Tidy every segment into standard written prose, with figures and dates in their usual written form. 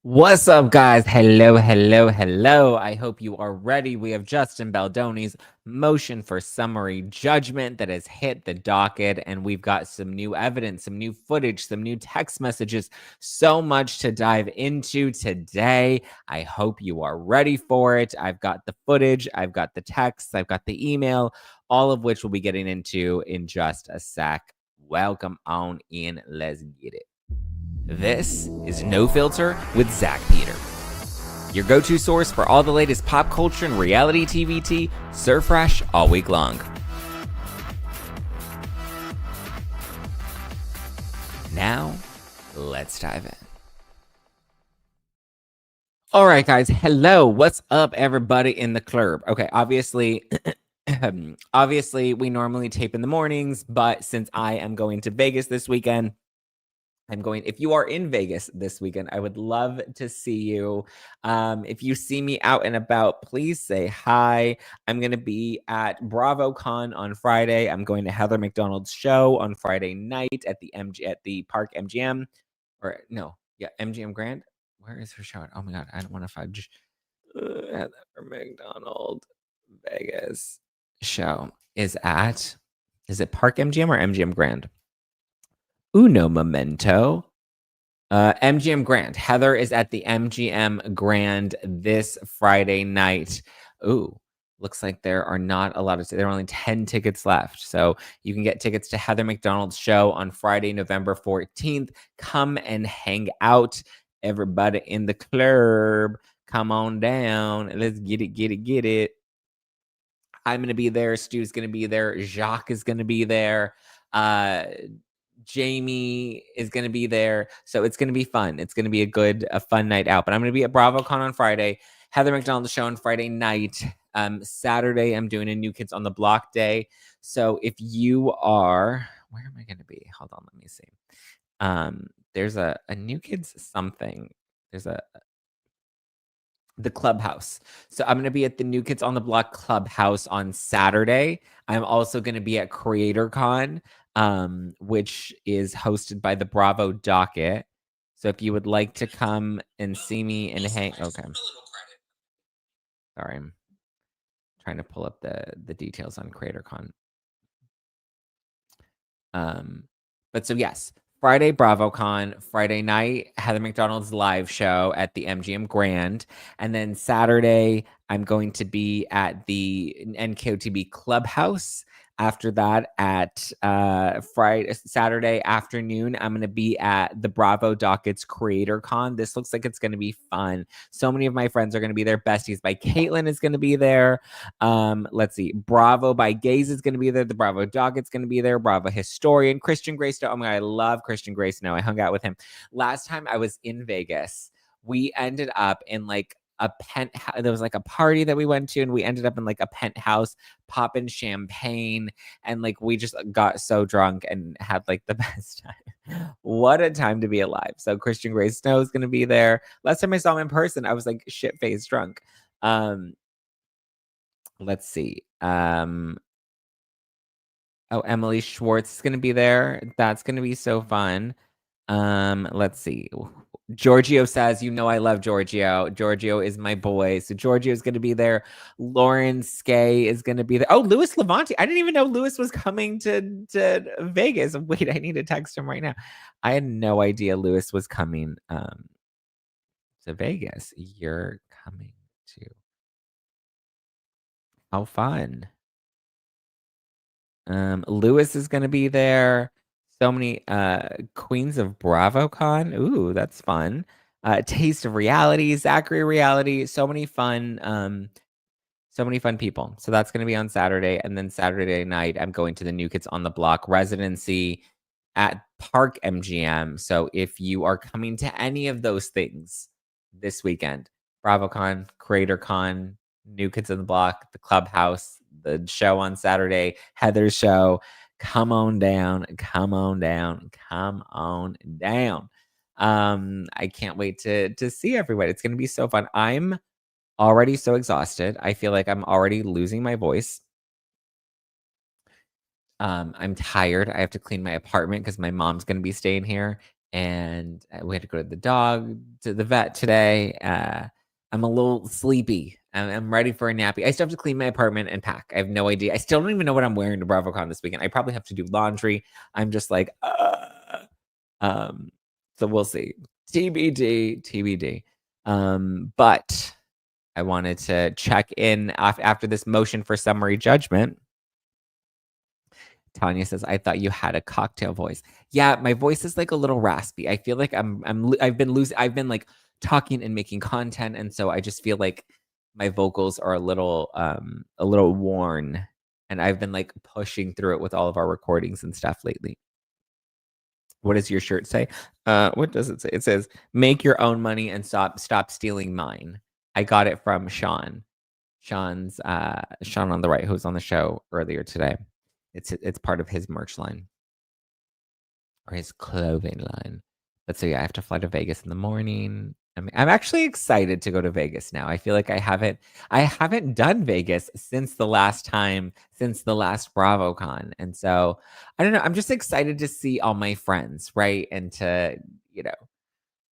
What's up, guys? Hello, hello, hello. I hope you are ready. We have Justin Baldoni's motion for summary judgment that has hit the docket, and we've got some new evidence, some new footage, some new text messages, so much to dive into today. I hope you are ready for it. I've got the footage, I've got the texts, I've got the email, all of which we'll be getting into in just a sec. Welcome on in. Let's get it. This is No Filter with Zack Peter, your go-to source for all the latest pop culture and reality TV tea, serve fresh all week long. Now, let's dive in. All right, guys. Hello. What's up, everybody in the club? Okay, obviously, we normally tape in the mornings, but since I am going to Vegas this weekend, if you are in Vegas this weekend, I would love to see you. If you see me out and about, please say hi. I'm going to be at BravoCon on Friday. I'm going to Heather McDonald's show on Friday night at the Park MGM, MGM Grand. Where is her show? Oh my God, I don't want to fudge. Heather McDonald Vegas show is it Park MGM or MGM Grand? Uno momento. MGM Grand. Heather is at the MGM Grand this Friday night. Ooh, looks like there are not a lot of, there are only 10 tickets left. So you can get tickets to Heather McDonald's show on Friday, November 14th. Come and hang out. Everybody in the club, come on down. Let's get it. I'm going to be there. Stu's going to be there. Jacques is going to be there. Jamie is going to be there. So it's going to be fun. It's going to be a fun night out. But I'm going to be at BravoCon on Friday, Heather McDonald's show on Friday night. Saturday, I'm doing a New Kids on the Block day. So if you are, where am I going to be? Hold on, let me see. There's a New Kids something. There's the clubhouse. So I'm going to be at the New Kids on the Block clubhouse on Saturday. I'm also going to be at CreatorCon, which is hosted by the Bravo Docket. So if you would like to come and see me and hang, okay. Sorry, I'm trying to pull up the details on CreatorCon. But so yes, Friday, BravoCon. Friday night, Heather McDonald's live show at the MGM Grand. And then Saturday, I'm going to be at the NKOTB Clubhouse. After that, at Saturday afternoon, I'm going to be at the Bravo Dockets Creator Con. This looks like it's going to be fun. So many of my friends are going to be there. Besties by Caitlin is going to be there. Let's see. Bravo by Gaze is going to be there. The Bravo Docket's going to be there. Bravo Historian. Christian Graystow. Oh my God, I love Christian Graystow. I hung out with him. Last time I was in Vegas, we ended up in like a penthouse. There was like a party that we went to, and we ended up in like a penthouse popping champagne, and like we just got so drunk and had like the best time. What a time to be alive. So Christian Gray Snow is going to be there. Last time I saw him in person, I was like shit-faced drunk. Let's see. Oh, Emily Schwartz is going to be there. That's going to be so fun. Let's see. Giorgio says, I love Giorgio. Giorgio is my boy. So Giorgio is going to be there. Lauren Skay is going to be there. Oh, Louis Levanti. I didn't even know Louis was coming to Vegas. Wait, I need to text him right now. I had no idea Louis was coming to Vegas. You're coming to. How fun. Louis is going to be there. So many Queens of BravoCon. Ooh, that's fun. Taste of Reality, Zachary Reality. So many fun people. So that's going to be on Saturday. And then Saturday night, I'm going to the New Kids on the Block residency at Park MGM. So if you are coming to any of those things this weekend, BravoCon, CreatorCon, New Kids on the Block, the Clubhouse, the show on Saturday, Heather's show, come on down. I can't wait to see everybody. It's going to be so fun. I'm already so exhausted. I feel like I'm already losing my voice. I'm tired. I have to clean my apartment because my mom's going to be staying here. and we had to go to the vet today. I'm a little sleepy. I'm ready for a nappy. I still have to clean my apartment and pack. I have no idea. I still don't even know what I'm wearing to BravoCon this weekend. I probably have to do laundry. I'm just like, um, so we'll see. TBD, TBD. But I wanted to check in after this motion for summary judgment. Tanya says, I thought you had a cocktail voice. Yeah, my voice is like a little raspy. I feel like I've been like talking and making content. And so I just feel like my vocals are a little worn, and I've been like pushing through it with all of our recordings and stuff lately. What does your shirt say? What does it say? It says, make your own money and stop stealing mine. I got it from Sean. Sean on the right, who was on the show earlier today. It's part of his merch line or his clothing line. But so yeah, I have to fly to Vegas in the morning. I'm actually excited to go to Vegas now. I feel like I haven't done Vegas since the last BravoCon. And so I don't know. I'm just excited to see all my friends, right? And to,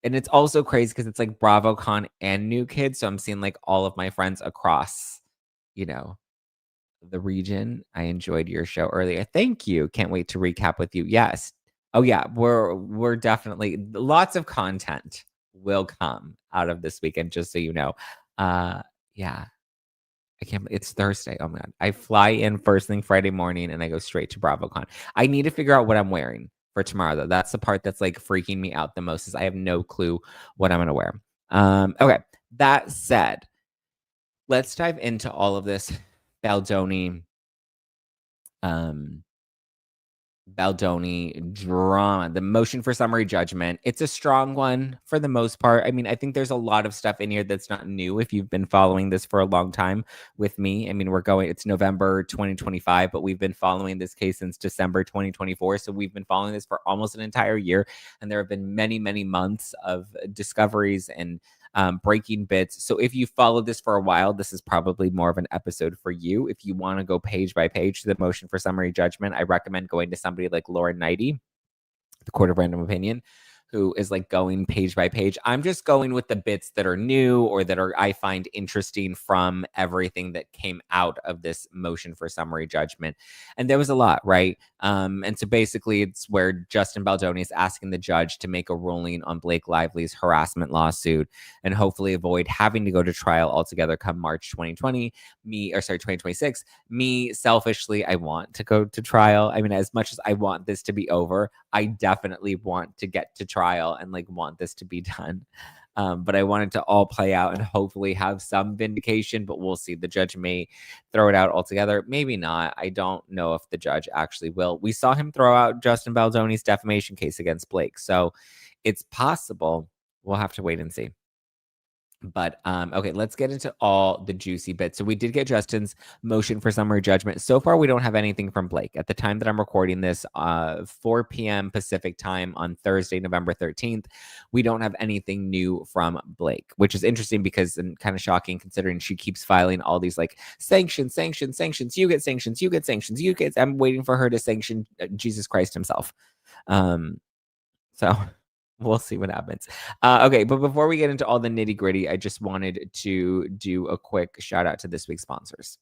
and it's also crazy because it's like BravoCon and New Kids. So I'm seeing like all of my friends across, the region. I enjoyed your show earlier. Thank you. Can't wait to recap with you. Yes. Oh yeah, we're definitely, lots of content will come out of this weekend, just so you know. Yeah. It's Thursday. Oh my God. I fly in first thing Friday morning and I go straight to BravoCon. I need to figure out what I'm wearing for tomorrow though. That's the part that's like freaking me out the most, is I have no clue what I'm gonna wear. Okay. That said, let's dive into all of this Baldoni drama, the motion for summary judgment. It's a strong one for the most part. I mean, I think there's a lot of stuff in here that's not new if you've been following this for a long time with me. I mean, it's November 2025, but we've been following this case since December 2024. So we've been following this for almost an entire year. And there have been many, many months of discoveries and breaking bits. So if you followed this for a while, this is probably more of an episode for you. If you want to go page by page to the motion for summary judgment, I recommend going to somebody like Laura Knighty, the Court of Random Opinion, who is like going page by page. I'm just going with the bits that are new or that I find interesting from everything that came out of this motion for summary judgment. And there was a lot, right? And so basically it's where Justin Baldoni is asking the judge to make a ruling on Blake Lively's harassment lawsuit and hopefully avoid having to go to trial altogether come March 2026. Me, selfishly, I want to go to trial. I mean, as much as I want this to be over, I definitely want to get to trial and like want this to be done. But I want it to all play out and hopefully have some vindication, but we'll see. The judge may throw it out altogether. Maybe not. I don't know if the judge actually will. We saw him throw out Justin Baldoni's defamation case against Blake. So it's possible. We'll have to wait and see. But okay, let's get into all the juicy bits. So we did get Justin's motion for summary judgment. So far, we don't have anything from Blake. At the time that I'm recording this, 4 p.m. Pacific time on Thursday, November 13th, we don't have anything new from Blake, which is interesting because, and kind of shocking considering she keeps filing all these like sanctions, you get sanctions, you get sanctions, I'm waiting for her to sanction Jesus Christ himself. So we'll see what happens. Okay, but before we get into all the nitty gritty, I just wanted to do a quick shout out to this week's sponsors.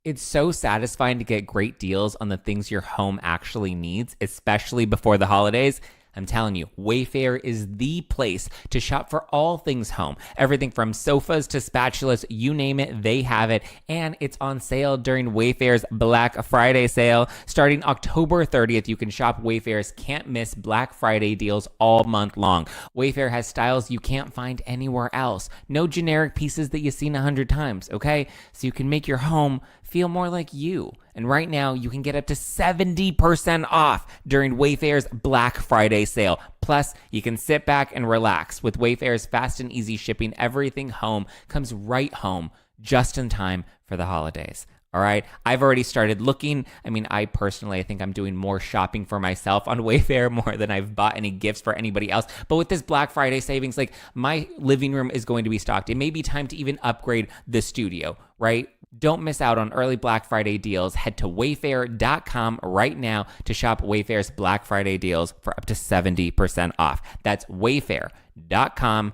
It's so satisfying to get great deals on the things your home actually needs, especially before the holidays. I'm telling you, Wayfair is the place to shop for all things home. Everything from sofas to spatulas, you name it, they have it. And it's on sale during Wayfair's Black Friday sale. Starting October 30th, you can shop Wayfair's can't miss Black Friday deals all month long. Wayfair has styles you can't find anywhere else. No generic pieces that you've seen 100 times, okay? So you can make your home feel more like you. And right now, you can get up to 70% off during Wayfair's Black Friday sale. Plus, you can sit back and relax. With Wayfair's fast and easy shipping, everything home comes right home just in time for the holidays. All right. I've already started looking. I mean, I think I'm doing more shopping for myself on Wayfair more than I've bought any gifts for anybody else. But with this Black Friday savings, like my living room is going to be stocked. It may be time to even upgrade the studio, right? Don't miss out on early Black Friday deals. Head to wayfair.com right now to shop Wayfair's Black Friday deals for up to 70% off. That's wayfair.com,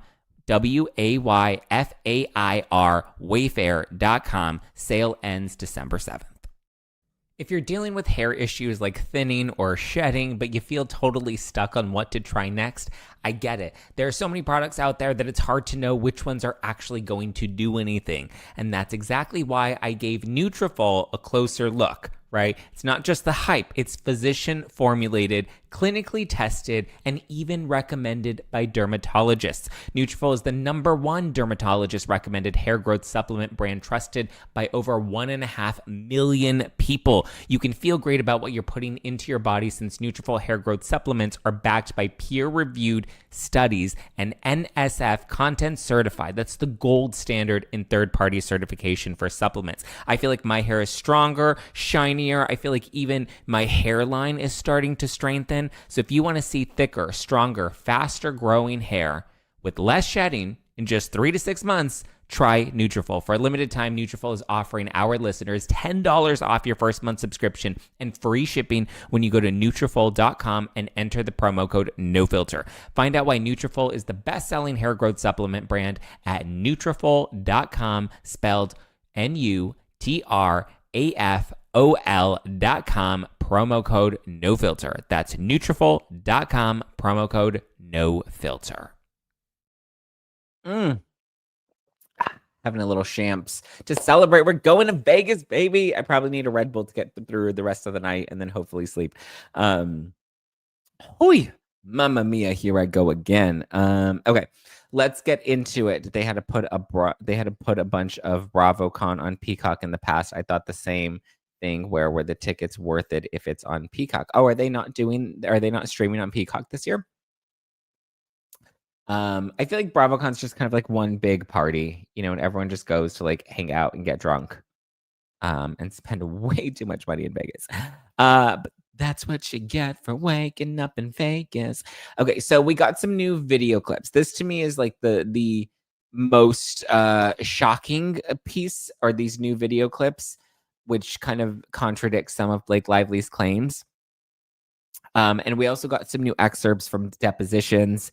Wayfair, wayfair.com. Sale ends December 7th. If you're dealing with hair issues like thinning or shedding, but you feel totally stuck on what to try next, I get it. There are so many products out there that it's hard to know which ones are actually going to do anything. And that's exactly why I gave Nutrafol a closer look, right? It's not just the hype, it's physician formulated, clinically tested, and even recommended by dermatologists. Nutrafol is the #1 dermatologist recommended hair growth supplement brand trusted by over 1.5 million people. You can feel great about what you're putting into your body since Nutrafol hair growth supplements are backed by peer-reviewed studies and NSF content certified. That's the gold standard in third-party certification for supplements. I feel like my hair is stronger, shinier. I feel like even my hairline is starting to strengthen. So if you want to see thicker, stronger, faster growing hair with less shedding in just 3 to 6 months, try Nutrafol. For a limited time, Nutrafol is offering our listeners $10 off your first month subscription and free shipping when you go to Nutrafol.com and enter the promo code NOFILTER. Find out why Nutrafol is the best-selling hair growth supplement brand at Nutrafol.com, spelled Nutrafol.com, promo code NOFILTER. That's Nutrafol.com, promo code NOFILTER. Having a little champs to celebrate. We're going to Vegas, baby. I probably need a Red Bull to get through the rest of the night and then hopefully sleep. Hoi, mamma mia, here I go again. Okay, let's get into it. They had to put a bunch of BravoCon on Peacock in the past. I thought the same thing. Where were the tickets worth it if it's on Peacock? Oh, are they not streaming on Peacock this year? I feel like BravoCon's just kind of like one big party, and everyone just goes to like hang out and get drunk, and spend way too much money in Vegas. But that's what you get for waking up in Vegas. Okay, so we got some new video clips. This to me is like the most shocking piece are these new video clips, which kind of contradicts some of Blake Lively's claims. And we also got some new excerpts from depositions.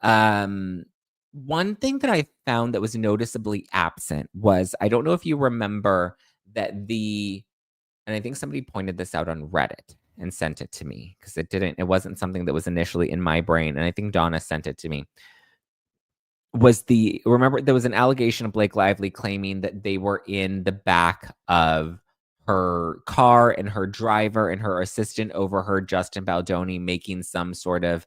One thing that I found that was noticeably absent was, I don't know if you remember that and I think somebody pointed this out on Reddit and sent it to me because it wasn't something that was initially in my brain. And I think Donna sent it to me. Remember there was an allegation of Blake Lively claiming that they were in the back of her car and her driver and her assistant overheard Justin Baldoni making some sort of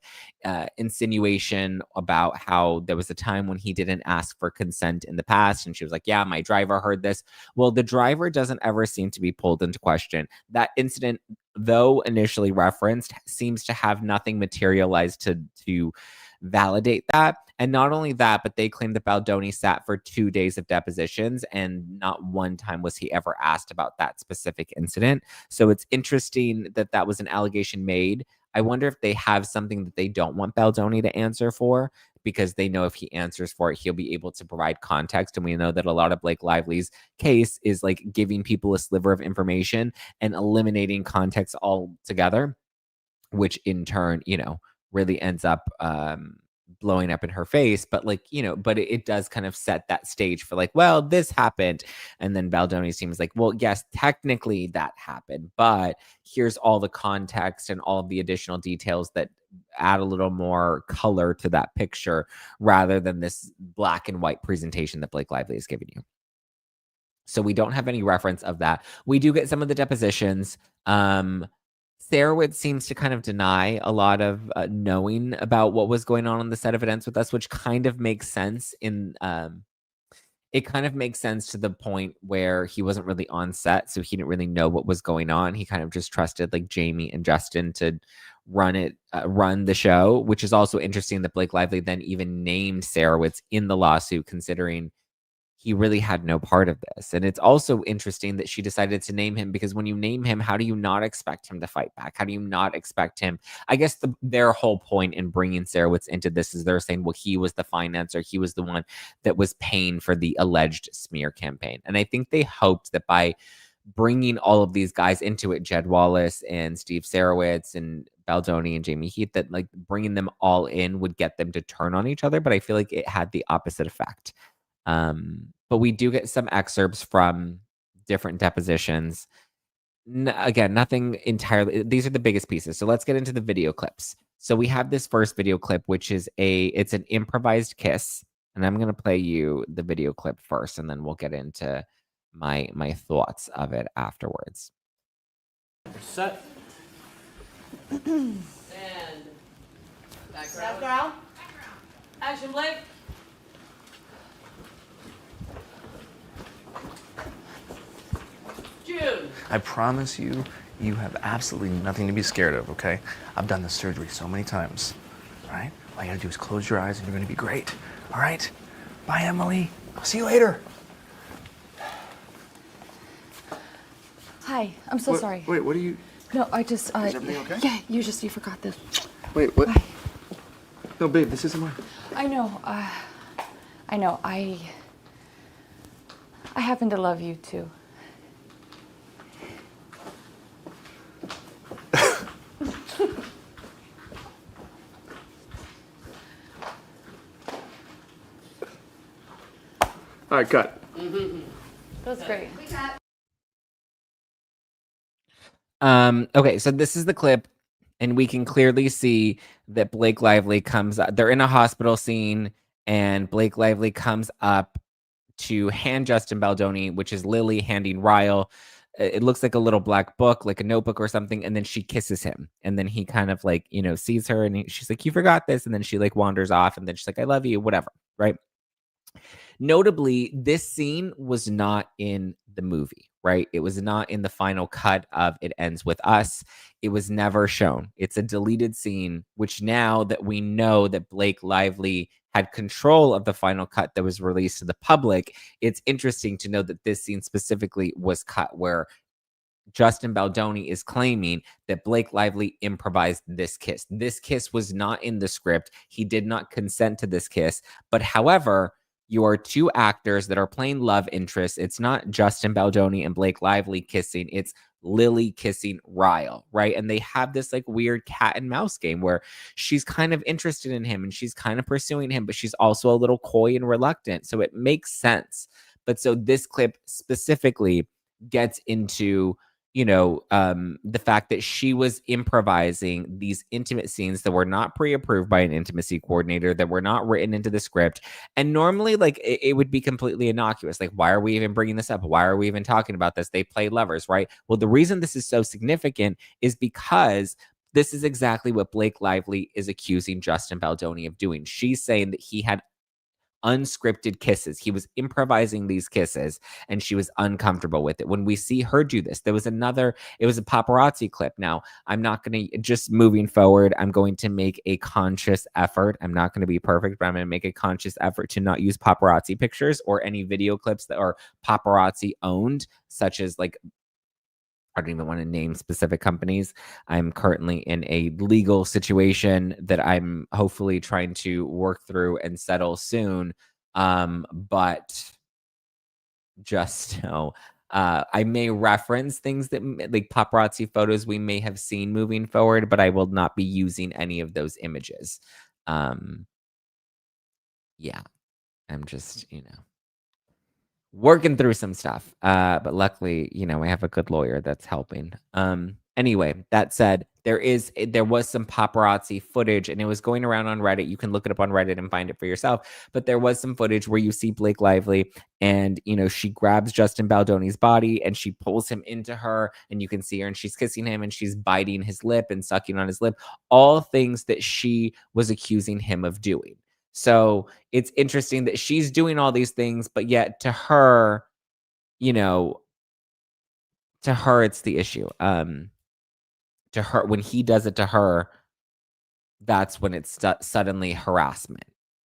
insinuation about how there was a time when he didn't ask for consent in the past. And she was like, yeah, my driver heard this. Well, the driver doesn't ever seem to be pulled into question. That incident, though initially referenced, seems to have nothing materialized to validate that. And not only that, but they claim that Baldoni sat for 2 days of depositions and not one time was he ever asked about that specific incident. So it's interesting that was an allegation made. I wonder if they have something that they don't want Baldoni to answer for, because they know if he answers for it, he'll be able to provide context. And we know that a lot of Blake Lively's case is like giving people a sliver of information and eliminating context altogether, which in turn, really ends up blowing up in her face. But it does kind of set that stage for like, well, this happened. And then Baldoni seems like, well, yes, technically that happened, but here's all the context and all of the additional details that add a little more color to that picture rather than this black and white presentation that Blake Lively is giving you. So we don't have any reference of that. We do get some of the depositions. Sarah seems to kind of deny a lot of knowing about what was going on the set of events with us, which kind of makes sense it kind of makes sense to the point where he wasn't really on set, so he didn't really know what was going on. He kind of just trusted like Jamie and Justin to run the show, which is also interesting that Blake Lively then even named Sarah in the lawsuit, considering he really had no part of this. And it's also interesting that she decided to name him, because when you name him, how do you not expect him to fight back? How do you not expect him? I guess their whole point in bringing Sarowitz into this is they're saying, well, he was the financer. He was the one that was paying for the alleged smear campaign. And I think they hoped that by bringing all of these guys into it, Jed Wallace and Steve Sarowitz and Baldoni and Jamie Heath, that like bringing them all in would get them to turn on each other. But I feel like it had the opposite effect. But we do get some excerpts from different depositions. Again, nothing entirely. These are the biggest pieces. So let's get into the video clips. So we have this first video clip, which is it's an improvised kiss. And I'm going to play you the video clip first, and then we'll get into my thoughts of it afterwards. Set. And background. Action, Blake. June. I promise you, you have absolutely nothing to be scared of, okay? I've done this surgery so many times, all right? All you gotta do is close your eyes and you're gonna be great, all right? Bye, Emily. I'll see you later. Hi, I'm so sorry. Wait, what are you... No, I just, Is everything okay? Yeah, you forgot this. Wait, what? Bye. No, babe, this isn't mine. I know, I happen to love you too. All right, cut. That's great. Okay, so this is the clip, and we can clearly see that Blake Lively comes up. They're in a hospital scene, and Blake Lively comes up to hand Justin Baldoni, which is Lily handing Ryle. It looks like a little black book, like a notebook or something, and then she kisses him. And then he kind of like, sees her, and she's like, you forgot this. And then she like wanders off, and then she's like, I love you, whatever, right? Notably, this scene was not in the movie, right? It was not in the final cut of It Ends With Us. It was never shown. It's a deleted scene, which now that we know that Blake Lively had control of the final cut that was released to the public, it's interesting to know that this scene specifically was cut where Justin Baldoni is claiming that Blake Lively improvised this kiss. This kiss was not in the script. He did not consent to this kiss. But however, you are two actors that are playing love interests. It's not Justin Baldoni and Blake Lively kissing. It's Lily kissing Ryle, right? And they have this like weird cat and mouse game where she's kind of interested in him and she's kind of pursuing him, but she's also a little coy and reluctant. So it makes sense. But so this clip specifically gets into the fact that she was improvising these intimate scenes that were not pre-approved by an intimacy coordinator, that were not written into the script. And normally, like, it would be completely innocuous. Like, why are we even bringing this up? Why are we even talking about this? They play lovers, right? Well, the reason this is so significant is because this is exactly what Blake Lively is accusing Justin Baldoni of doing. She's saying that he had unscripted kisses. He was improvising these kisses and she was uncomfortable with it. When we see her do this, it was a paparazzi clip. Now, I'm not going to, just moving forward, I'm going to make a conscious effort. I'm not going to be perfect, but I'm going to make a conscious effort to not use paparazzi pictures or any video clips that are paparazzi owned, such as like, I don't even want to name specific companies. I'm currently in a legal situation that I'm hopefully trying to work through and settle soon. But just know, I may reference things that like paparazzi photos we may have seen moving forward, but I will not be using any of those images. Yeah, I'm just, working through some stuff. But luckily, I have a good lawyer that's helping. Anyway, that said, there was some paparazzi footage and it was going around on Reddit. You can look it up on Reddit and find it for yourself. But there was some footage where you see Blake Lively and, she grabs Justin Baldoni's body and she pulls him into her and you can see her and she's kissing him and she's biting his lip and sucking on his lip. All things that she was accusing him of doing. So it's interesting that she's doing all these things, but yet to her, it's the issue. To her, when he does it to her, that's when it's suddenly harassment.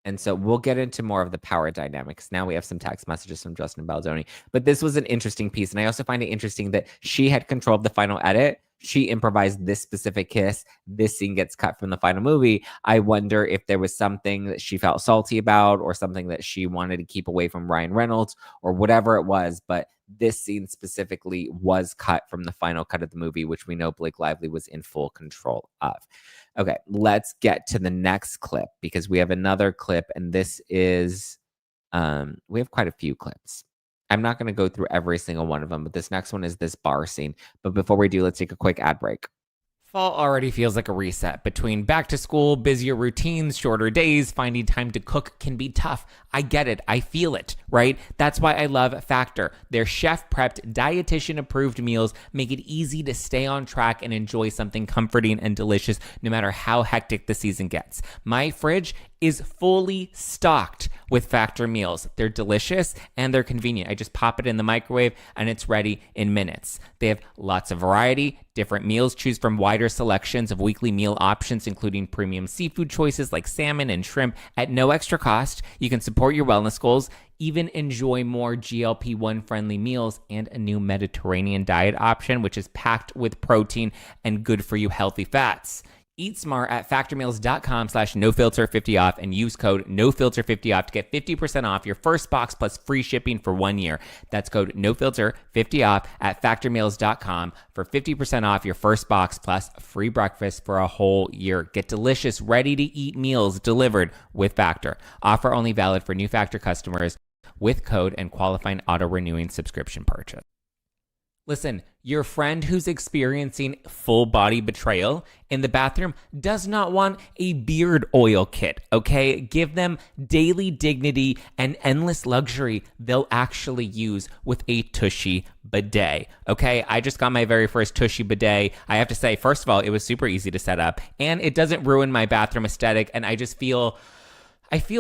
And so we'll get into more of the power dynamics. Now we have some text messages from Justin Baldoni. But this was an interesting piece. And I also find it interesting that she had control of the final edit. She improvised this specific kiss. This scene gets cut from the final movie. I wonder if there was something that she felt salty about or something that she wanted to keep away from Ryan Reynolds or whatever it was. But this scene specifically was cut from the final cut of the movie, which we know Blake Lively was in full control of. Okay, let's get to the next clip because we have another clip, and this is, we have quite a few clips. I'm not going to go through every single one of them, but this next one is this bar scene. But before we do, let's take a quick ad break. Fall already feels like a reset. Between back to school, busier routines, shorter days, finding time to cook can be tough. I get it. I feel it, right? That's why I love Factor. Their chef-prepped, dietitian-approved meals make it easy to stay on track and enjoy something comforting and delicious no matter how hectic the season gets. My fridge is fully stocked with Factor meals. They're delicious and they're convenient. I just pop it in the microwave and it's ready in minutes. They have lots of variety, different meals, choose from wider selections of weekly meal options, including premium seafood choices like salmon and shrimp at no extra cost. You can support your wellness goals, even enjoy more GLP-1 friendly meals and a new Mediterranean diet option, which is packed with protein and good for you healthy fats. Eat smart at factormeals.com/nofilter50off and use code nofilter50off to get 50% off your first box plus free shipping for 1 year. That's code nofilter50off at factormeals.com for 50% off your first box plus free breakfast for a whole year. Get delicious, ready-to-eat meals delivered with Factor. Offer only valid for new Factor customers with code and qualifying auto-renewing subscription purchase. Listen, your friend who's experiencing full body betrayal in the bathroom does not want a beard oil kit, okay? Give them daily dignity and endless luxury they'll actually use with a Tushy bidet, okay? I just got my very first Tushy bidet. I have to say, first of all, it was super easy to set up, and it doesn't ruin my bathroom aesthetic, and I feel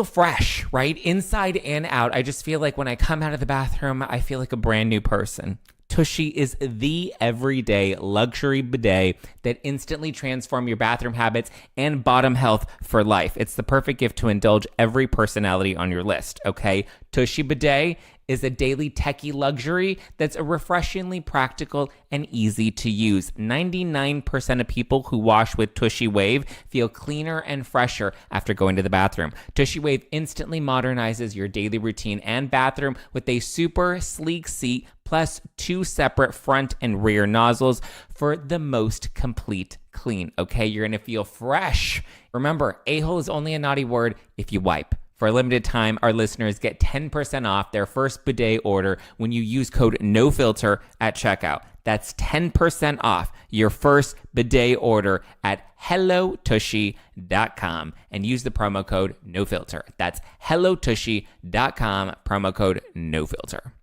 fresh, right? Inside and out. I just feel like when I come out of the bathroom, I feel like a brand new person. Tushy is the everyday luxury bidet that instantly transform your bathroom habits and bottom health for life. It's the perfect gift to indulge every personality on your list, okay? Tushy bidet is a daily techie luxury that's a refreshingly practical and easy to use. 99% of people who wash with Tushy Wave feel cleaner and fresher after going to the bathroom. Tushy Wave instantly modernizes your daily routine and bathroom with a super sleek seat plus 2 separate front and rear nozzles for the most complete clean, okay? You're gonna feel fresh. Remember, a-hole is only a naughty word if you wipe. For a limited time, our listeners get 10% off their first bidet order when you use code NOFILTER at checkout. That's 10% off your first bidet order at hellotushy.com and use the promo code NOFILTER. That's hellotushy.com, promo code NOFILTER.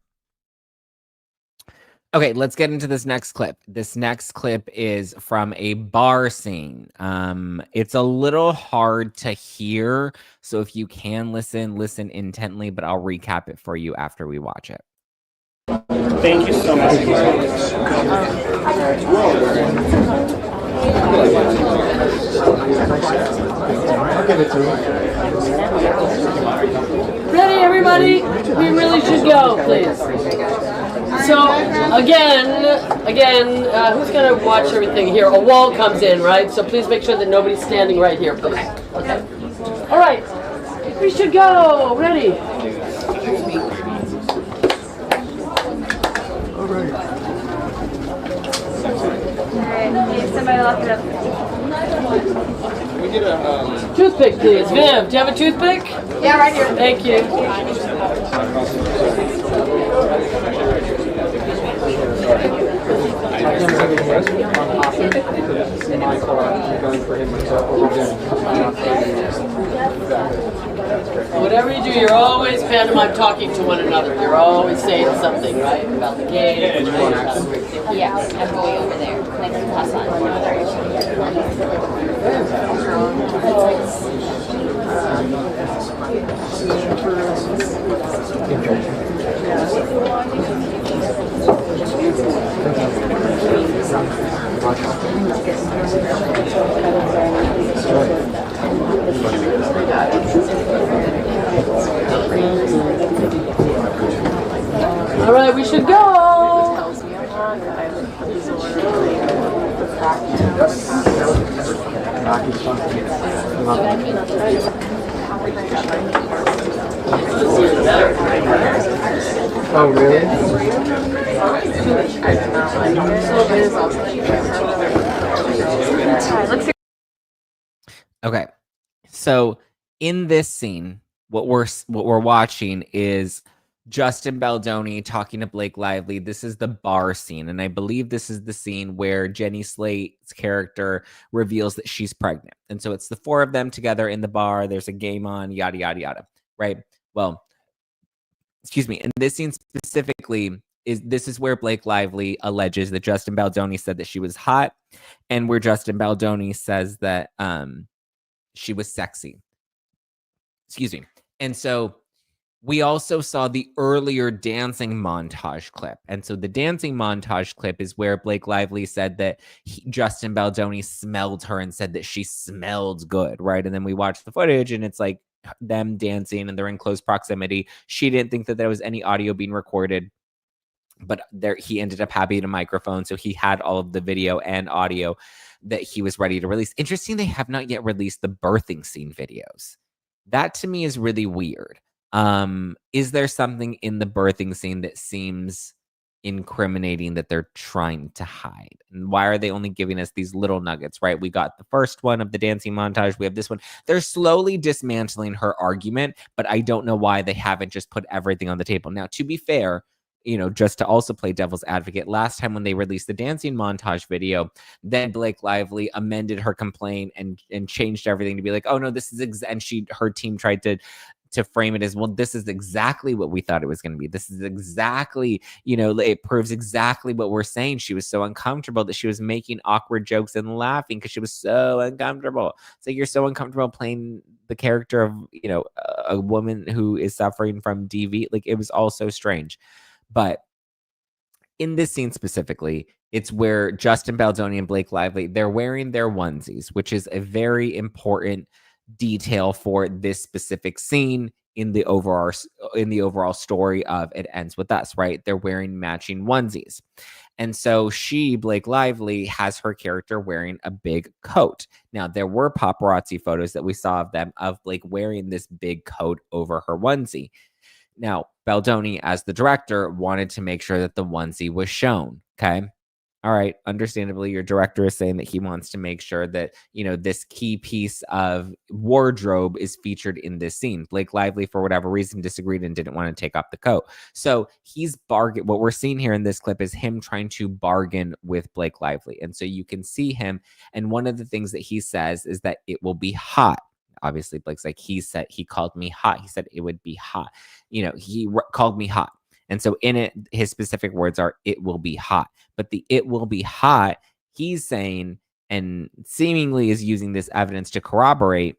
Okay, let's get into this next clip. This next clip is from a bar scene. It's a little hard to hear, so if you can listen intently, but I'll recap it for you after we watch it. Thank you so much. Ready, everybody? We really should go, please. So, again, who's gonna watch everything here? A wall comes in, right? So please make sure that nobody's standing right here, please. Okay. All right, we should go. Ready? All right, somebody lock it up. Toothpick, please. Viv, do you have a toothpick? Yeah, right here. Thank you. Whatever you do, you're always pantomime talking to one another. You're always saying something, right? About the game. Yeah, I'm going over there. Next to Hassan. All right, we should go. Oh, really? Okay. So in this scene, what we're watching is Justin Baldoni talking to Blake Lively. This is the bar scene, and I believe this is the scene where Jenny Slate's character reveals that she's pregnant. And so it's the four of them together in the bar. There's a game on, yada yada yada. Right? Well, excuse me. And this scene specifically is where Blake Lively alleges that Justin Baldoni said that she was hot, and where Justin Baldoni says that she was sexy. Excuse me. And so we also saw the earlier dancing montage clip. And so the dancing montage clip is where Blake Lively said that Justin Baldoni smelled her and said that she smelled good, right? And then we watched the footage and it's like them dancing and they're in close proximity. She didn't think that there was any audio being recorded, but he ended up having a microphone. So he had all of the video and audio that he was ready to release. Interesting, they have not yet released the birthing scene videos. That to me is really weird. Is there something in the birthing scene that seems incriminating that they're trying to hide? And why are they only giving us these little nuggets, right? We got the first one of the dancing montage. We have this one. They're slowly dismantling her argument, but I don't know why they haven't just put everything on the table. Now, to be fair, just to also play devil's advocate, last time when they released the dancing montage video, then Blake Lively amended her complaint and changed everything to be like, oh no, this is and her team tried to frame it as, well, this is exactly what we thought it was going to be. This is exactly, it proves exactly what we're saying. She was so uncomfortable that she was making awkward jokes and laughing because she was so uncomfortable. So you're so uncomfortable playing the character of, a woman who is suffering from DV. Like, it was all so strange. But in this scene specifically, it's where Justin Baldoni and Blake Lively, they're wearing their onesies, which is a very important detail for this specific scene in the overall story of It Ends With Us, right? They're wearing matching onesies. And so Blake Lively, has her character wearing a big coat. Now, there were paparazzi photos that we saw of them, of Blake wearing this big coat over her onesie. Now, Baldoni, as the director, wanted to make sure that the onesie was shown, okay? All right, understandably, your director is saying that he wants to make sure that, this key piece of wardrobe is featured in this scene. Blake Lively, for whatever reason, disagreed and didn't want to take off the coat. So what we're seeing here in this clip is him trying to bargain with Blake Lively. And so you can see him, and one of the things that he says is that it will be hot. Obviously, Blake's like, he called me hot. He said it would be hot. He called me hot. And so in it, his specific words are, it will be hot. But the it will be hot, he's saying, and seemingly is using this evidence to corroborate,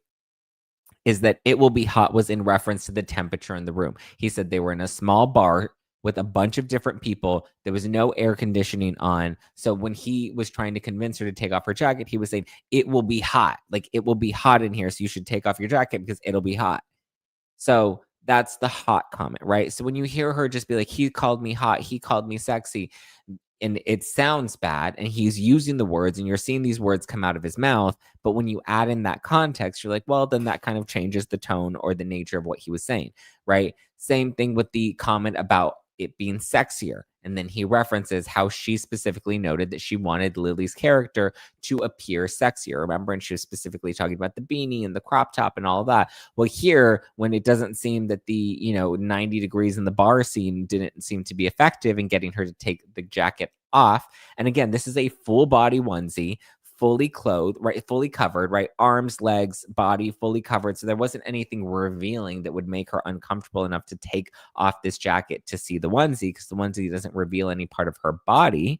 is that it will be hot was in reference to the temperature in the room. He said they were in a small bar with a bunch of different people. There was no air conditioning on. So when he was trying to convince her to take off her jacket, he was saying, it will be hot. Like, it will be hot in here. So you should take off your jacket because it'll be hot. So that's the hot comment, right? So when you hear her just be like, he called me hot, he called me sexy, and it sounds bad, and he's using the words, and you're seeing these words come out of his mouth, but when you add in that context, you're like, well, then that kind of changes the tone or the nature of what he was saying, right? Same thing with the comment about it being sexier. And then he references how she specifically noted that she wanted Lily's character to appear sexier. Remember? And she was specifically talking about the beanie and the crop top and all of that. Well, here, when it doesn't seem that the, 90 degrees in the bar scene didn't seem to be effective in getting her to take the jacket off. And again, this is a full body onesie, fully clothed, right? Fully covered, right? Arms, legs, body, fully covered. So there wasn't anything revealing that would make her uncomfortable enough to take off this jacket to see the onesie, because the onesie doesn't reveal any part of her body.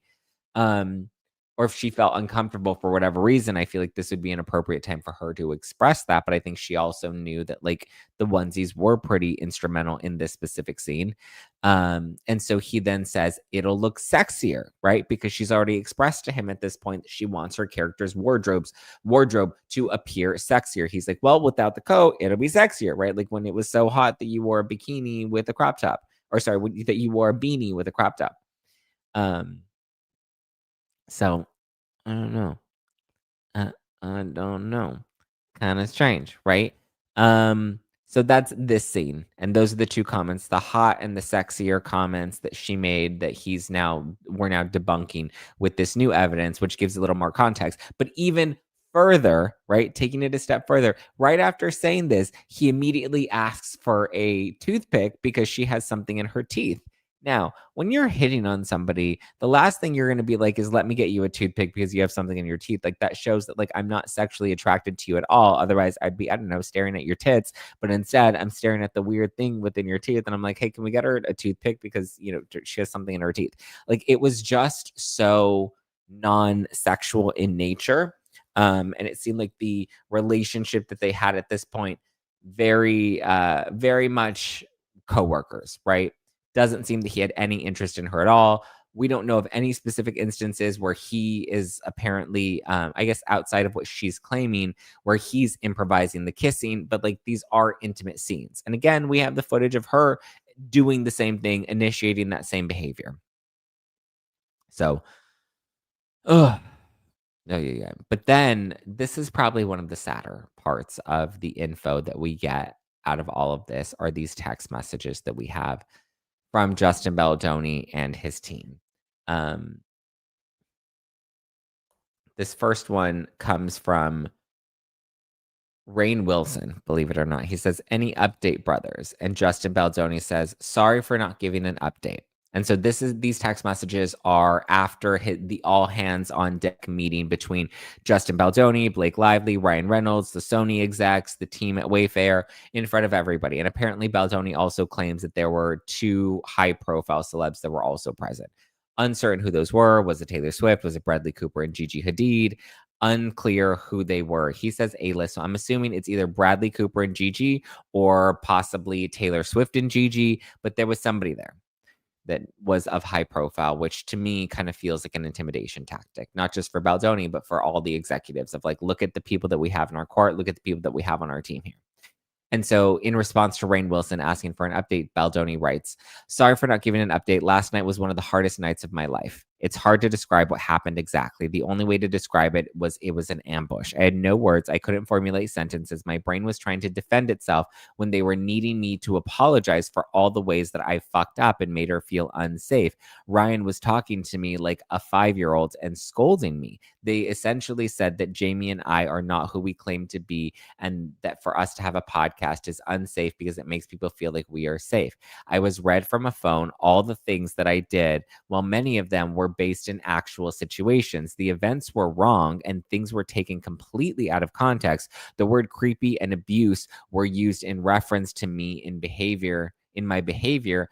Or if she felt uncomfortable for whatever reason, I feel like this would be an appropriate time for her to express that. But I think she also knew that, like, the onesies were pretty instrumental in this specific scene. And so he then says, it'll look sexier, right? Because she's already expressed to him at this point that she wants her character's wardrobe to appear sexier. He's like, well, without the coat, it'll be sexier, right? Like when it was so hot that you wore a bikini with a crop top. or sorry, that you wore a beanie with a crop top. So I don't know. I don't know. Kind of strange, right? So that's this scene. And those are the two comments, the hot and the sexier comments that she made that we're now debunking with this new evidence, which gives a little more context. But even further, right, taking it a step further, right after saying this, he immediately asks for a toothpick because she has something in her teeth. Now, when you're hitting on somebody, the last thing you're going to be like is, let me get you a toothpick because you have something in your teeth. Like, that shows that, like, I'm not sexually attracted to you at all. Otherwise, I'd be, I don't know, staring at your tits. But instead, I'm staring at the weird thing within your teeth. And I'm like, hey, can we get her a toothpick because, you know, she has something in her teeth. Like, it was just so non-sexual in nature. And it seemed like the relationship that they had at this point, very much coworkers, right? Doesn't seem that he had any interest in her at all. We don't know of any specific instances where he is apparently, I guess, outside of what she's claiming, where he's improvising the kissing, but like, these are intimate scenes. And again, we have the footage of her doing the same thing, initiating that same behavior. So, yeah. But then this is probably one of the sadder parts of the info that we get out of all of this, are these text messages that we have from Justin Baldoni and his team. This first one comes from Rainn Wilson, believe it or not. He says, any update, brothers? And Justin Baldoni says, sorry for not giving an update. And so these text messages are after the all hands on deck meeting between Justin Baldoni, Blake Lively, Ryan Reynolds, the Sony execs, the team at Wayfair, in front of everybody. And apparently Baldoni also claims that there were 2 high profile celebs that were also present. Uncertain who those were. Was it Taylor Swift? Was it Bradley Cooper and Gigi Hadid? Unclear who they were. He says A-list, so I'm assuming it's either Bradley Cooper and Gigi or possibly Taylor Swift and Gigi, but there was somebody there that was of high profile, which to me kind of feels like an intimidation tactic, not just for Baldoni, but for all the executives of like, look at the people that we have in our court, look at the people that we have on our team here. And so in response to Rainn Wilson asking for an update, Baldoni writes, sorry for not giving an update. Last night was one of the hardest nights of my life. It's hard to describe what happened exactly. The only way to describe it was an ambush. I had no words. I couldn't formulate sentences. My brain was trying to defend itself when they were needing me to apologize for all the ways that I fucked up and made her feel unsafe. Ryan was talking to me like a 5-year-old and scolding me. They essentially said that Jamie and I are not who we claim to be, and that for us to have a podcast is unsafe because it makes people feel like we are safe. I was read from a phone all the things that I did, while many of them were based in actual situations. The events were wrong and things were taken completely out of context. The word creepy and abuse were used in reference to me in my behavior.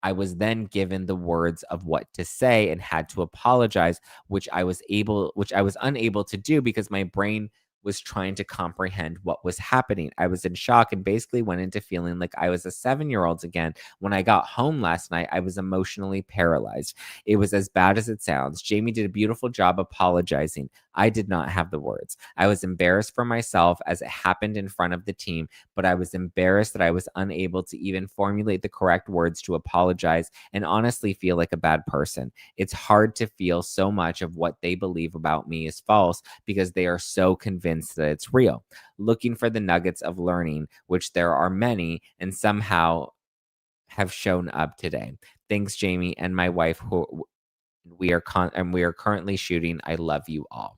I was then given the words of what to say and had to apologize, which I was unable to do because my brain was trying to comprehend what was happening. I was in shock and basically went into feeling like I was a 7-year-old again. When I got home last night, I was emotionally paralyzed. It was as bad as it sounds. Jamie did a beautiful job apologizing. I did not have the words. I was embarrassed for myself as it happened in front of the team, but I was embarrassed that I was unable to even formulate the correct words to apologize and honestly feel like a bad person. It's hard to feel so much of what they believe about me is false because they are so convinced that it's real. Looking for the nuggets of learning, which there are many, and somehow have shown up today. Thanks, Jamie and my wife, who we are currently shooting. I love you all.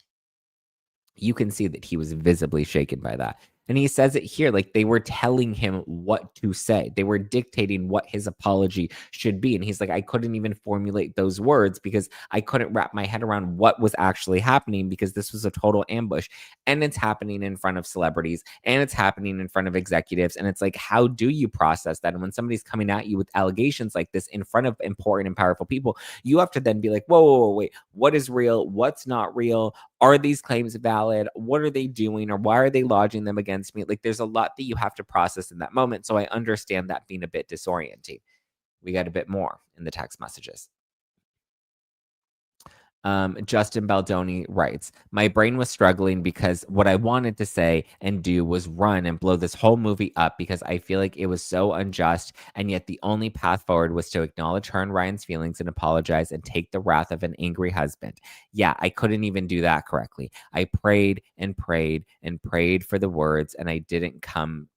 You can see that he was visibly shaken by that. And he says it here, like they were telling him what to say. They were dictating what his apology should be. And he's like, I couldn't even formulate those words because I couldn't wrap my head around what was actually happening because this was a total ambush. And it's happening in front of celebrities and it's happening in front of executives. And it's like, how do you process that? And when somebody's coming at you with allegations like this in front of important and powerful people, you have to then be like, whoa, wait, what is real? What's not real? Are these claims valid? What are they doing? Or why are they lodging them against me? Like, there's a lot that you have to process in that moment. So I understand that being a bit disorienting. We got a bit more in the text messages. Justin Baldoni writes, my brain was struggling because what I wanted to say and do was run and blow this whole movie up because I feel like it was so unjust. And yet the only path forward was to acknowledge her and Ryan's feelings and apologize and take the wrath of an angry husband. Yeah, I couldn't even do that correctly. I prayed and prayed and prayed for the words and I didn't come.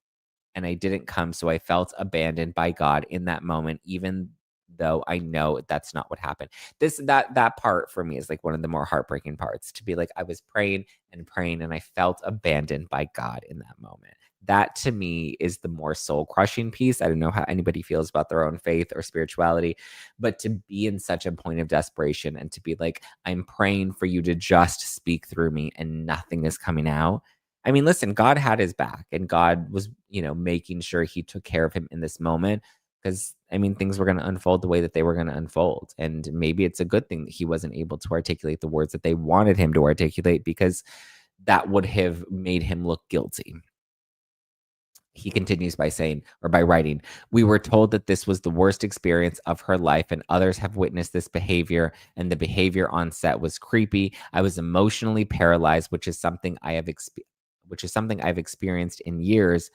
So I felt abandoned by God in that moment, even though I know that's not what happened. That part for me is like one of the more heartbreaking parts, to be like, I was praying and praying and I felt abandoned by God in that moment. That to me is the more soul crushing piece. I don't know how anybody feels about their own faith or spirituality, but to be in such a point of desperation and to be like, I'm praying for you to just speak through me and nothing is coming out. I mean, listen, God had his back and God was, making sure he took care of him in this moment because, I mean, things were going to unfold the way that they were going to unfold. And maybe it's a good thing that he wasn't able to articulate the words that they wanted him to articulate because that would have made him look guilty. He continues by saying, or by writing, we were told that this was the worst experience of her life and others have witnessed this behavior and the behavior on set was creepy. I was emotionally paralyzed, which is something I've experienced in years.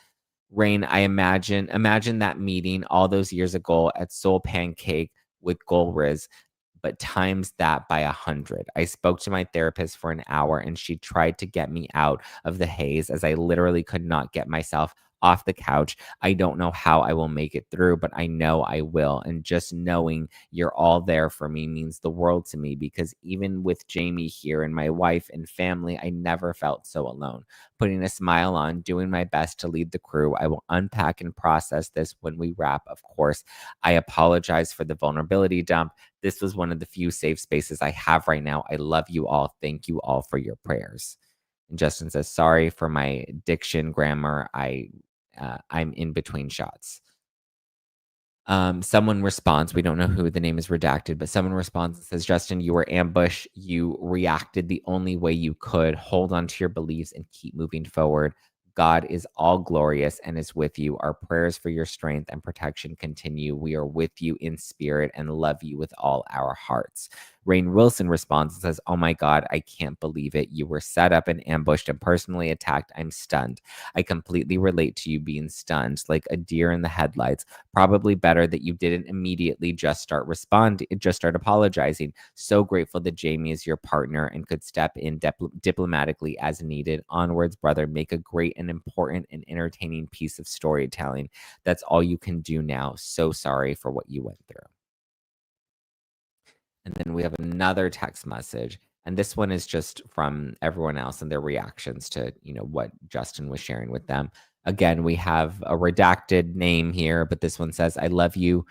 Rain, I imagine that meeting all those years ago at Soul Pancake with Golriz, but times that by 100. I spoke to my therapist for an hour and she tried to get me out of the haze as I literally could not get myself off the couch. I don't know how I will make it through, but I know I will. And just knowing you're all there for me means the world to me because even with Jamie here and my wife and family, I never felt so alone. Putting a smile on, doing my best to lead the crew. I will unpack and process this when we wrap, of course. I apologize for the vulnerability dump. This was one of the few safe spaces I have right now. I love you all. Thank you all for your prayers. And Justin says, sorry for my diction, grammar. I'm in between shots. Someone responds, we don't know who, the name is redacted, but someone responds and says, Justin, you were ambushed. You reacted the only way you could. Hold on to your beliefs and keep moving forward. God is all glorious and is with you. Our prayers for your strength and protection continue. We are with you in spirit and love you with all our hearts. Rain Wilson responds and says, oh my God, I can't believe it. You were set up and ambushed and personally attacked. I'm stunned. I completely relate to you being stunned, like a deer in the headlights. Probably better that you didn't immediately just start apologizing. So grateful that Jamie is your partner and could step in diplomatically as needed. Onwards, brother, make a great and important and entertaining piece of storytelling. That's all you can do now. So sorry for what you went through. And then we have another text message. And this one is just from everyone else and their reactions to, what Justin was sharing with them. Again, we have a redacted name here, but this one says, I love you.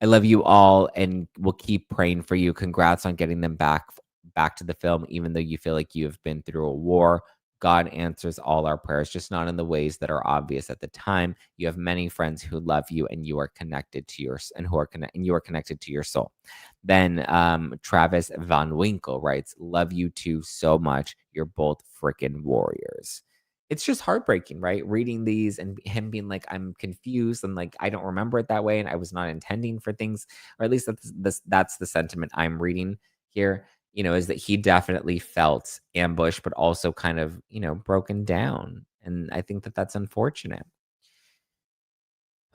I love you all and we'll keep praying for you. Congrats on getting them back to the film, even though you feel like you have been through a war. God answers all our prayers, just not in the ways that are obvious at the time. You have many friends who love you and you are connected to you are connected to your soul. Then Travis Van Winkle writes, love you too so much. You're both freaking warriors. It's just heartbreaking, right? Reading these and him being like, I'm confused and like, I don't remember it that way. And I was not intending for things, or at least that's the sentiment I'm reading here, is that he definitely felt ambushed, but also kind of, broken down. And I think that that's unfortunate.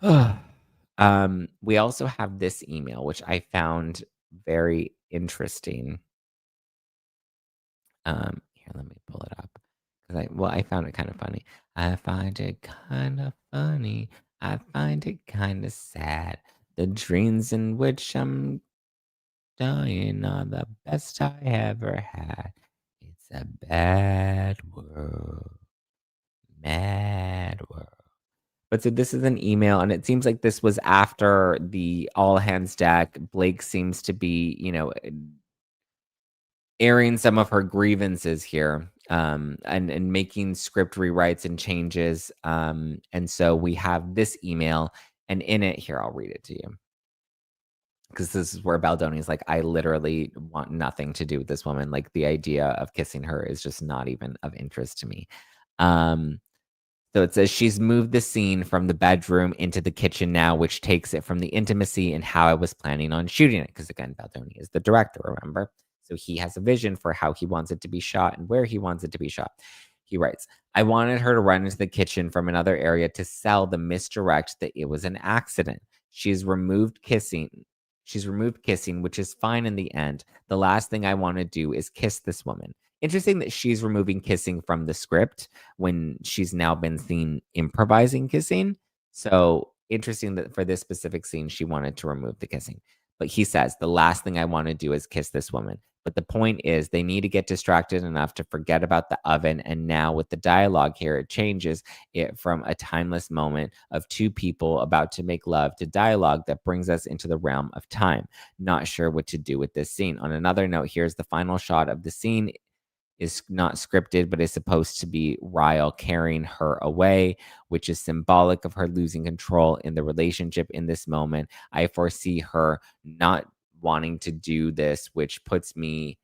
We also have this email, which I found very interesting. Here, let me pull it up. I found it kind of funny. I find it kind of funny. I find it kind of sad. The dreams in which I'm dying are the best I ever had. It's a bad world. Mad world. But so this is an email, and it seems like this was after the all hands deck. Blake seems to be, airing some of her grievances here, and making script rewrites and changes. And so we have this email, and in it, here, I'll read it to you. Because this is where Baldoni is like, I literally want nothing to do with this woman. Like, the idea of kissing her is just not even of interest to me. So it says she's moved the scene from the bedroom into the kitchen now, which takes it from the intimacy and how I was planning on shooting it. Because again, Baldoni is the director, remember? So he has a vision for how he wants it to be shot and where he wants it to be shot. He writes, I wanted her to run into the kitchen from another area to sell the misdirect that it was an accident. She's removed kissing. She's removed kissing, which is fine in the end. The last thing I want to do is kiss this woman. Interesting that she's removing kissing from the script when she's now been seen improvising kissing. So interesting that for this specific scene, she wanted to remove the kissing. But he says, the last thing I want to do is kiss this woman. But the point is, they need to get distracted enough to forget about the oven. And now with the dialogue here, it changes it from a timeless moment of two people about to make love to dialogue that brings us into the realm of time. Not sure what to do with this scene. On another note, here's the final shot of the scene. Is not scripted, but is supposed to be Ryle carrying her away, which is symbolic of her losing control in the relationship in this moment. I foresee her not wanting to do this, which puts me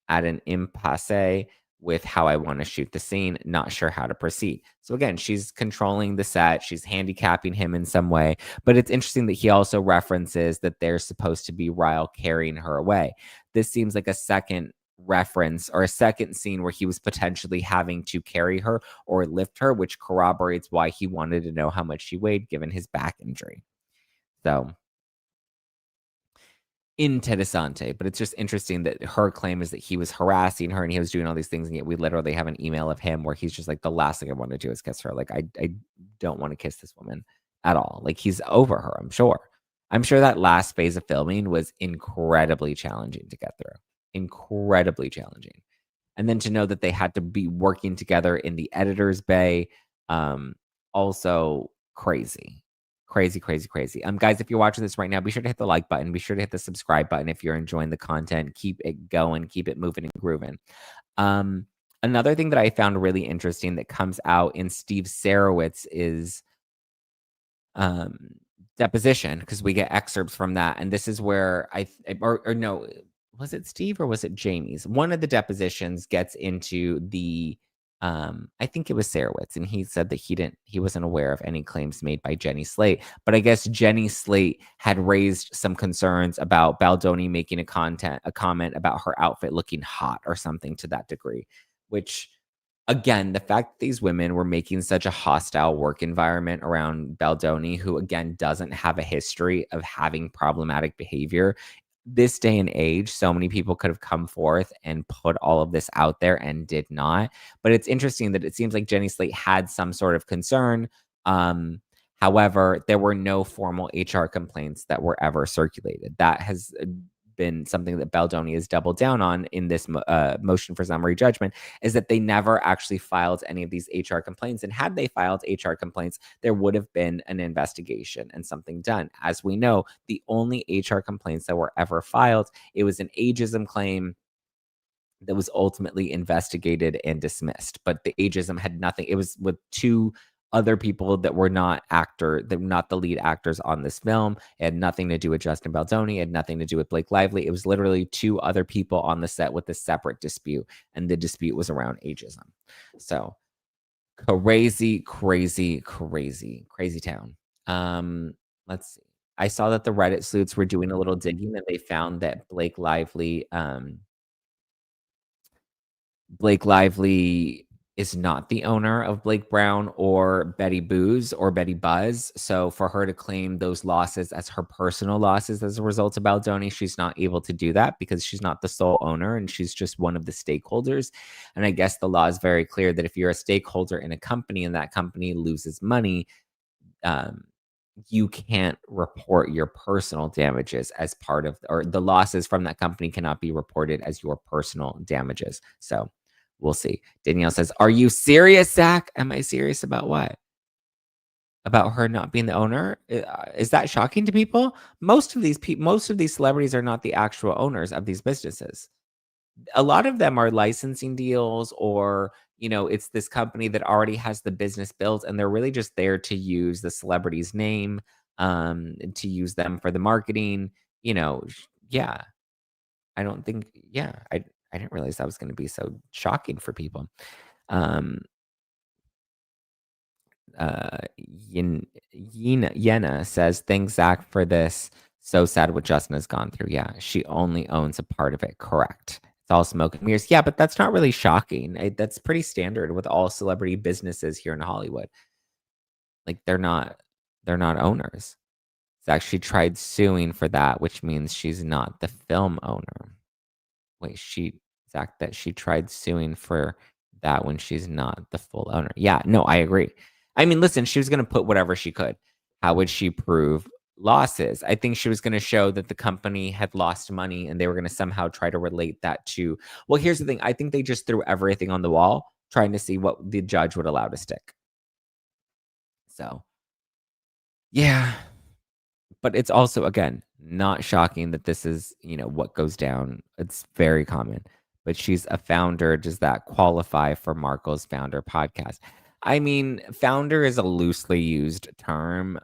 at an impasse with how I want to shoot the scene, not sure how to proceed. So again, she's controlling the set, she's handicapping him in some way, but it's interesting that he also references that they're supposed to be Ryle carrying her away. This seems like a second reference or a second scene where he was potentially having to carry her or lift her, which corroborates why he wanted to know how much she weighed given his back injury. So interessante, but it's just interesting that her claim is that he was harassing her and he was doing all these things, and yet we literally have an email of him where he's just like, the last thing I want to do is kiss her. Like, I don't want to kiss this woman at all. Like, he's over her, I'm sure. I'm sure that last phase of filming was incredibly challenging to get through. Incredibly challenging. And then to know that they had to be working together in the editor's bay, also crazy. Crazy. Guys, if you're watching this right now, be sure to hit the like button. Be sure to hit the subscribe button if you're enjoying the content. Keep it going. Keep it moving and grooving. Another thing that I found really interesting that comes out in Steve Sarowitz's deposition, because we get excerpts from that, and this is where no, was it Steve or was it Jamie's? One of the depositions gets into the I think it was Sarowitz, and he said that he wasn't aware of any claims made by Jenny Slate. But I guess Jenny Slate had raised some concerns about Baldoni making a comment about her outfit looking hot or something to that degree, which, again, the fact that these women were making such a hostile work environment around Baldoni, who, again, doesn't have a history of having problematic behavior. This day and age, so many people could have come forth and put all of this out there and did not. But it's interesting that it seems like Jenny Slate had some sort of concern. However, there were no formal HR complaints that were ever circulated. That has been something that Baldoni has doubled down on in this motion for summary judgment, is that they never actually filed any of these HR complaints. And had they filed HR complaints, there would have been an investigation and something done. As we know, the only HR complaints that were ever filed, it was an ageism claim that was ultimately investigated and dismissed. But the ageism had nothing. It was with two other people that were not the lead actors on this film. It had nothing to do with Justin Baldoni. It had nothing to do with Blake Lively. It was literally two other people on the set with a separate dispute, and the dispute was around ageism. So crazy town. Let's see. I saw that the Reddit sleuths were doing a little digging, and they found that Blake Lively is not the owner of Blake Brown or Betty Booze or Betty Buzz. So for her to claim those losses as her personal losses as a result of Baldoni, she's not able to do that because she's not the sole owner and she's just one of the stakeholders. And I guess the law is very clear that if you're a stakeholder in a company and that company loses money, you can't report your personal damages as part of, or the losses from that company cannot be reported as your personal damages. So we'll see. Danielle says, are you serious, Zach? Am I serious about what? About her not being the owner? Is that shocking to people? Most of these celebrities are not the actual owners of these businesses. A lot of them are licensing deals, or, it's this company that already has the business built and they're really just there to use the celebrity's name, to use them for the marketing, yeah. I don't think, I didn't realize that was going to be so shocking for people. Yena says, thanks, Zach, for this So sad what Justin has gone through. Yeah, she only owns a part of it. Correct. It's all smoke and mirrors. Yeah, but that's not really shocking. That's pretty standard with all celebrity businesses here in Hollywood. Like they're not owners. Zack, she tried suing for that, which means she's not the film owner. Wait, Zack, that she tried suing for that when she's not the full owner. Yeah, no, I agree. I mean, listen, she was going to put whatever she could. How would she prove losses? I think she was going to show that the company had lost money and they were going to somehow try to relate that to, well, here's the thing. I think they just threw everything on the wall trying to see what the judge would allow to stick. So, yeah. But it's also, again, not shocking that this is, what goes down. It's very common. But she's a founder. Does that qualify for Marco's founder podcast? I mean, founder is a loosely used term.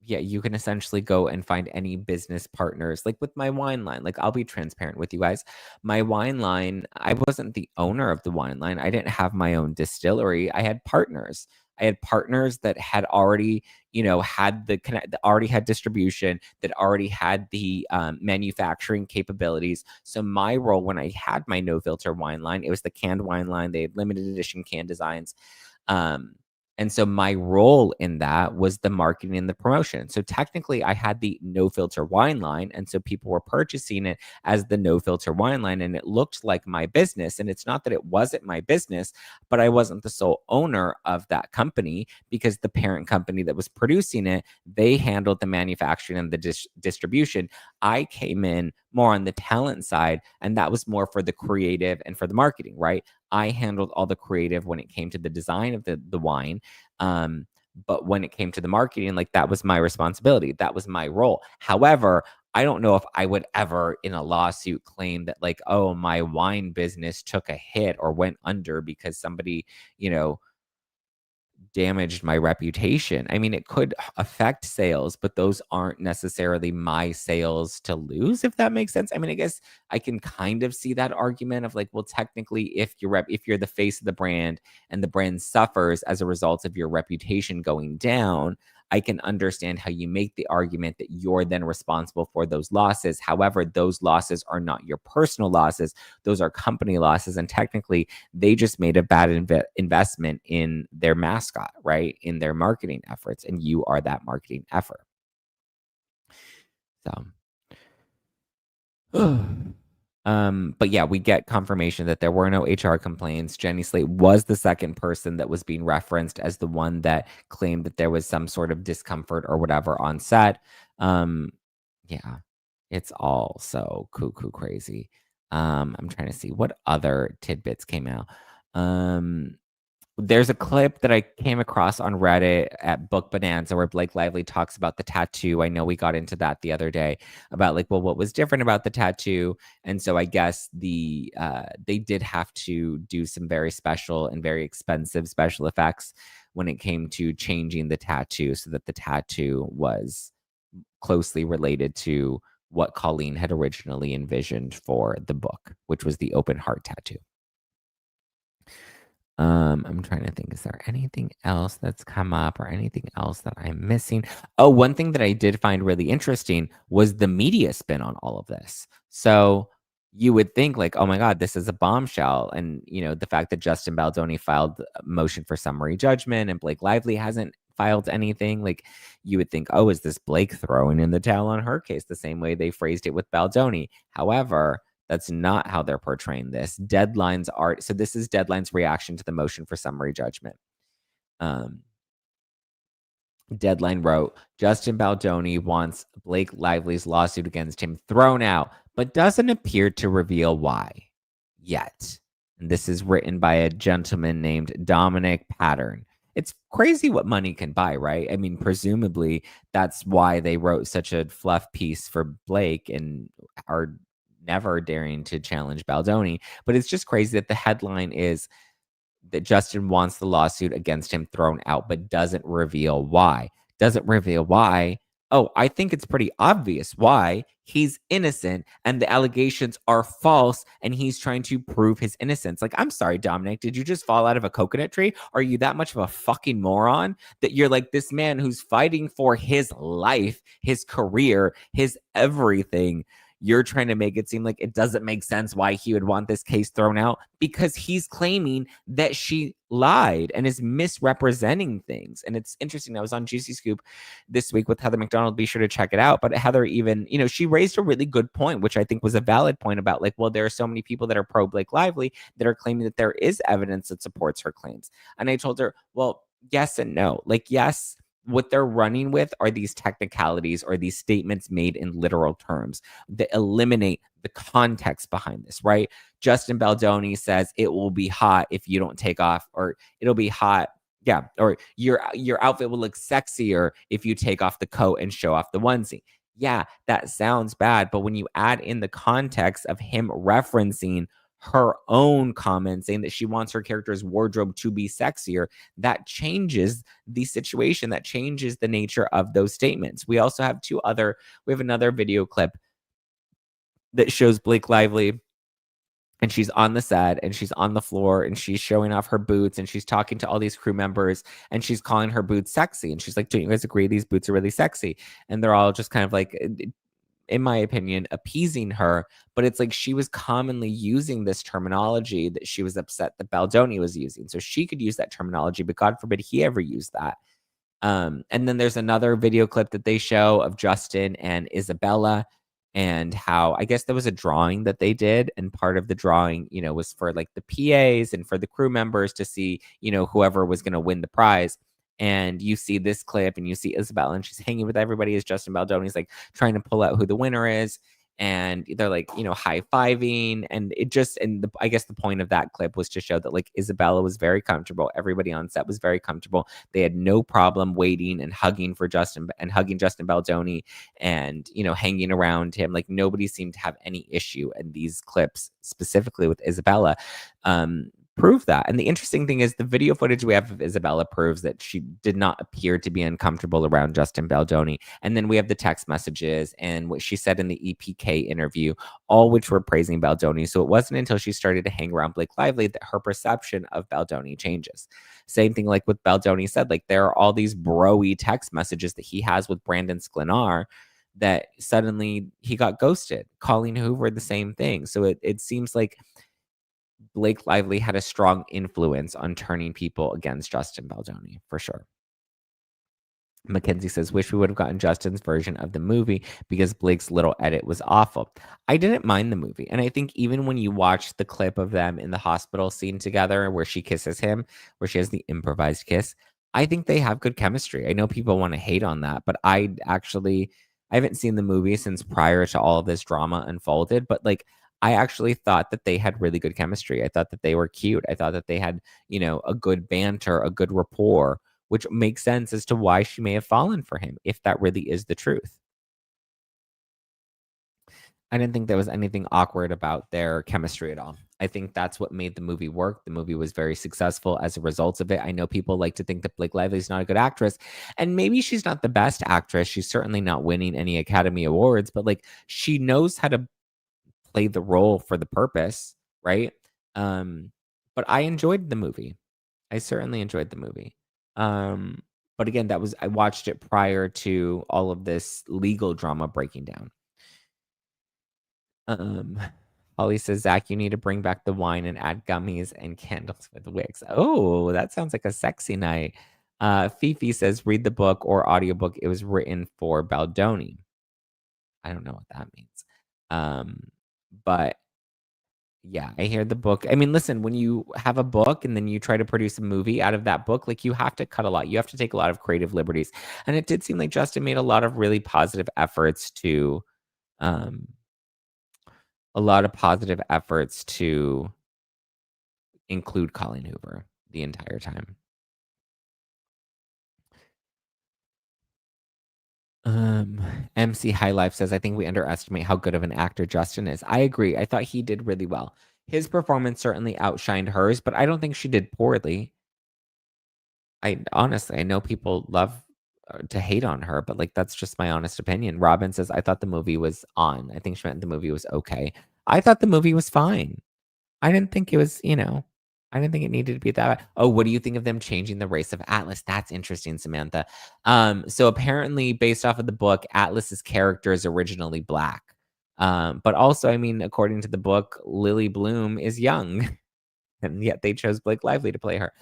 Yeah, you can essentially go and find any business partners. Like with my wine line, like I'll be transparent with you guys. My wine line, I wasn't the owner of the wine line. I didn't have my own distillery. I had partners. I had partners that had already, had the connect, that already had distribution, that already had the manufacturing capabilities. So my role when I had my no filter wine line, it was the canned wine line. They had limited edition can designs. And so my role in that was the marketing and the promotion. So technically I had the no filter wine line. And so people were purchasing it as the no filter wine line. And it looked like my business. And it's not that it wasn't my business, but I wasn't the sole owner of that company because the parent company that was producing it, they handled the manufacturing and the distribution. I came in more on the talent side, and that was more for the creative and for the marketing, right? I handled all the creative when it came to the design of the wine. But when it came to the marketing, like that was my responsibility. That was my role. However, I don't know if I would ever in a lawsuit claim that like, oh, my wine business took a hit or went under because somebody, damaged my reputation. I mean, it could affect sales, but those aren't necessarily my sales to lose, if that makes sense. I mean, I guess I can kind of see that argument of like, well, technically, if you're the face of the brand and the brand suffers as a result of your reputation going down, I can understand how you make the argument that you're then responsible for those losses. However, those losses are not your personal losses. Those are company losses. And technically, they just made a bad investment in their mascot, right? In their marketing efforts. And you are that marketing effort. So, but yeah, we get confirmation that there were no HR complaints. Jenny Slate was the second person that was being referenced as the one that claimed that there was some sort of discomfort or whatever on set. Yeah, it's all so cuckoo crazy. I'm trying to see what other tidbits came out. There's a clip that I came across on Reddit at Book Bonanza where Blake Lively talks about the tattoo. I know we got into that the other day about like, well, what was different about the tattoo? And so I guess they did have to do some very special and very expensive special effects when it came to changing the tattoo so that the tattoo was closely related to what Colleen had originally envisioned for the book, which was the open heart tattoo. I'm trying to think, is there anything else that's come up or anything else that I'm missing? Oh, one thing that I did find really interesting was the media spin on all of this. So you would think like, oh my God, this is a bombshell. And, the fact that Justin Baldoni filed a motion for summary judgment and Blake Lively hasn't filed anything, like you would think, oh, is this Blake throwing in the towel on her case the same way they phrased it with Baldoni? However, that's not how they're portraying this. So this is Deadline's reaction to the motion for summary judgment. Deadline wrote, Justin Baldoni wants Blake Lively's lawsuit against him thrown out, but doesn't appear to reveal why yet. And this is written by a gentleman named Dominic Pattern. It's crazy what money can buy, right? I mean, presumably that's why they wrote such a fluff piece for Blake and are never daring to challenge Baldoni. But it's just crazy that the headline is that Justin wants the lawsuit against him thrown out, but doesn't reveal why. Doesn't reveal why oh, I think it's pretty obvious why he's innocent and the allegations are false and he's trying to prove his innocence. Like, I'm sorry, Dominic, did you just fall out of a coconut tree? Are you that much of a fucking moron that you're like this man who's fighting for his life, his career, his everything? You're trying to make it seem like it doesn't make sense why he would want this case thrown out because he's claiming that she lied and is misrepresenting things. And it's interesting. I was on Juicy Scoop this week with Heather McDonald. Be sure to check it out. But Heather even, she raised a really good point, which I think was a valid point about like, well, there are so many people that are pro Blake Lively that are claiming that there is evidence that supports her claims. And I told her, well, yes and no. Like, yes, what they're running with are these technicalities or these statements made in literal terms that eliminate the context behind this, right? Justin Baldoni says it will be hot if you don't take off, or it'll be hot. Yeah. Or your outfit will look sexier if you take off the coat and show off the onesie. Yeah, that sounds bad. But when you add in the context of him referencing her own comments saying that she wants her character's wardrobe to be sexier, that changes the situation, that changes the nature of those statements. We also have we have another video clip that shows Blake Lively, and she's on the set and she's on the floor and she's showing off her boots and she's talking to all these crew members and she's calling her boots sexy. And she's like, don't you guys agree these boots are really sexy? And they're all just kind of like, in my opinion, appeasing her. But it's like she was commonly using this terminology that she was upset that Baldoni was using. So she could use that terminology, but God forbid he ever used that. And then there's another video clip that they show of Justin and Isabella and how I guess there was a drawing that they did. And part of the drawing, was for like the PAs and for the crew members to see, whoever was going to win the prize. And you see this clip and you see Isabella and she's hanging with everybody as Justin Baldoni's like trying to pull out who the winner is. And they're like, high-fiving. And I guess the point of that clip was to show that like Isabella was very comfortable. Everybody on set was very comfortable. They had no problem waiting and hugging for Justin and hugging Justin Baldoni and, hanging around him. Like nobody seemed to have any issue. And these clips specifically with Isabella, prove that. And the interesting thing is the video footage we have of Isabella proves that she did not appear to be uncomfortable around Justin Baldoni. And then we have the text messages and what she said in the EPK interview, all which were praising Baldoni. So it wasn't until she started to hang around Blake Lively that her perception of Baldoni changes. Same thing like what Baldoni said, like there are all these bro-y text messages that he has with Brandon Sklenar that suddenly he got ghosted. Colleen Hoover, the same thing. So it seems like Blake Lively had a strong influence on turning people against Justin Baldoni, for sure. Mackenzie says, wish we would have gotten Justin's version of the movie because Blake's little edit was awful. I didn't mind the movie. And I think even when you watch the clip of them in the hospital scene together where she kisses him, where she has the improvised kiss, I think they have good chemistry. I know people want to hate on that, but I haven't seen the movie since prior to all of this drama unfolded, but like, I actually thought that they had really good chemistry. I thought that they were cute. I thought that they had, a good banter, a good rapport, which makes sense as to why she may have fallen for him, if that really is the truth. I didn't think there was anything awkward about their chemistry at all. I think that's what made the movie work. The movie was very successful as a result of it. I know people like to think that Blake Lively is not a good actress, and maybe she's not the best actress. She's certainly not winning any Academy Awards, but like she knows how to play the role for the purpose, right? But I enjoyed the movie. I certainly enjoyed the movie. But again, I watched it prior to all of this legal drama breaking down. Holly says, Zach, you need to bring back the wine and add gummies and candles with wigs. Oh, that sounds like a sexy night. Fifi says, read the book or audiobook. It was written for Baldoni. I don't know what that means. But yeah, I hear the book. I mean, listen, when you have a book and then you try to produce a movie out of that book, like you have to cut a lot. You have to take a lot of creative liberties. And it did seem like Justin made a lot of really positive efforts to include Colleen Hoover the entire time. MC High Life says, I think we underestimate how good of an actor Justin is. I agree. I thought he did really well. His performance certainly outshined hers, but I don't think she did poorly. I know people love to hate on her, but like that's just my honest opinion. Robin says, I thought the movie was on. I think she meant the movie was okay. I thought the movie was fine. I didn't think it was, I didn't think it needed to be that bad. Oh, what do you think of them changing the race of Atlas? That's interesting, Samantha. So apparently, based off of the book, Atlas's character is originally black. But also, I mean, according to the book, Lily Bloom is young, and yet they chose Blake Lively to play her.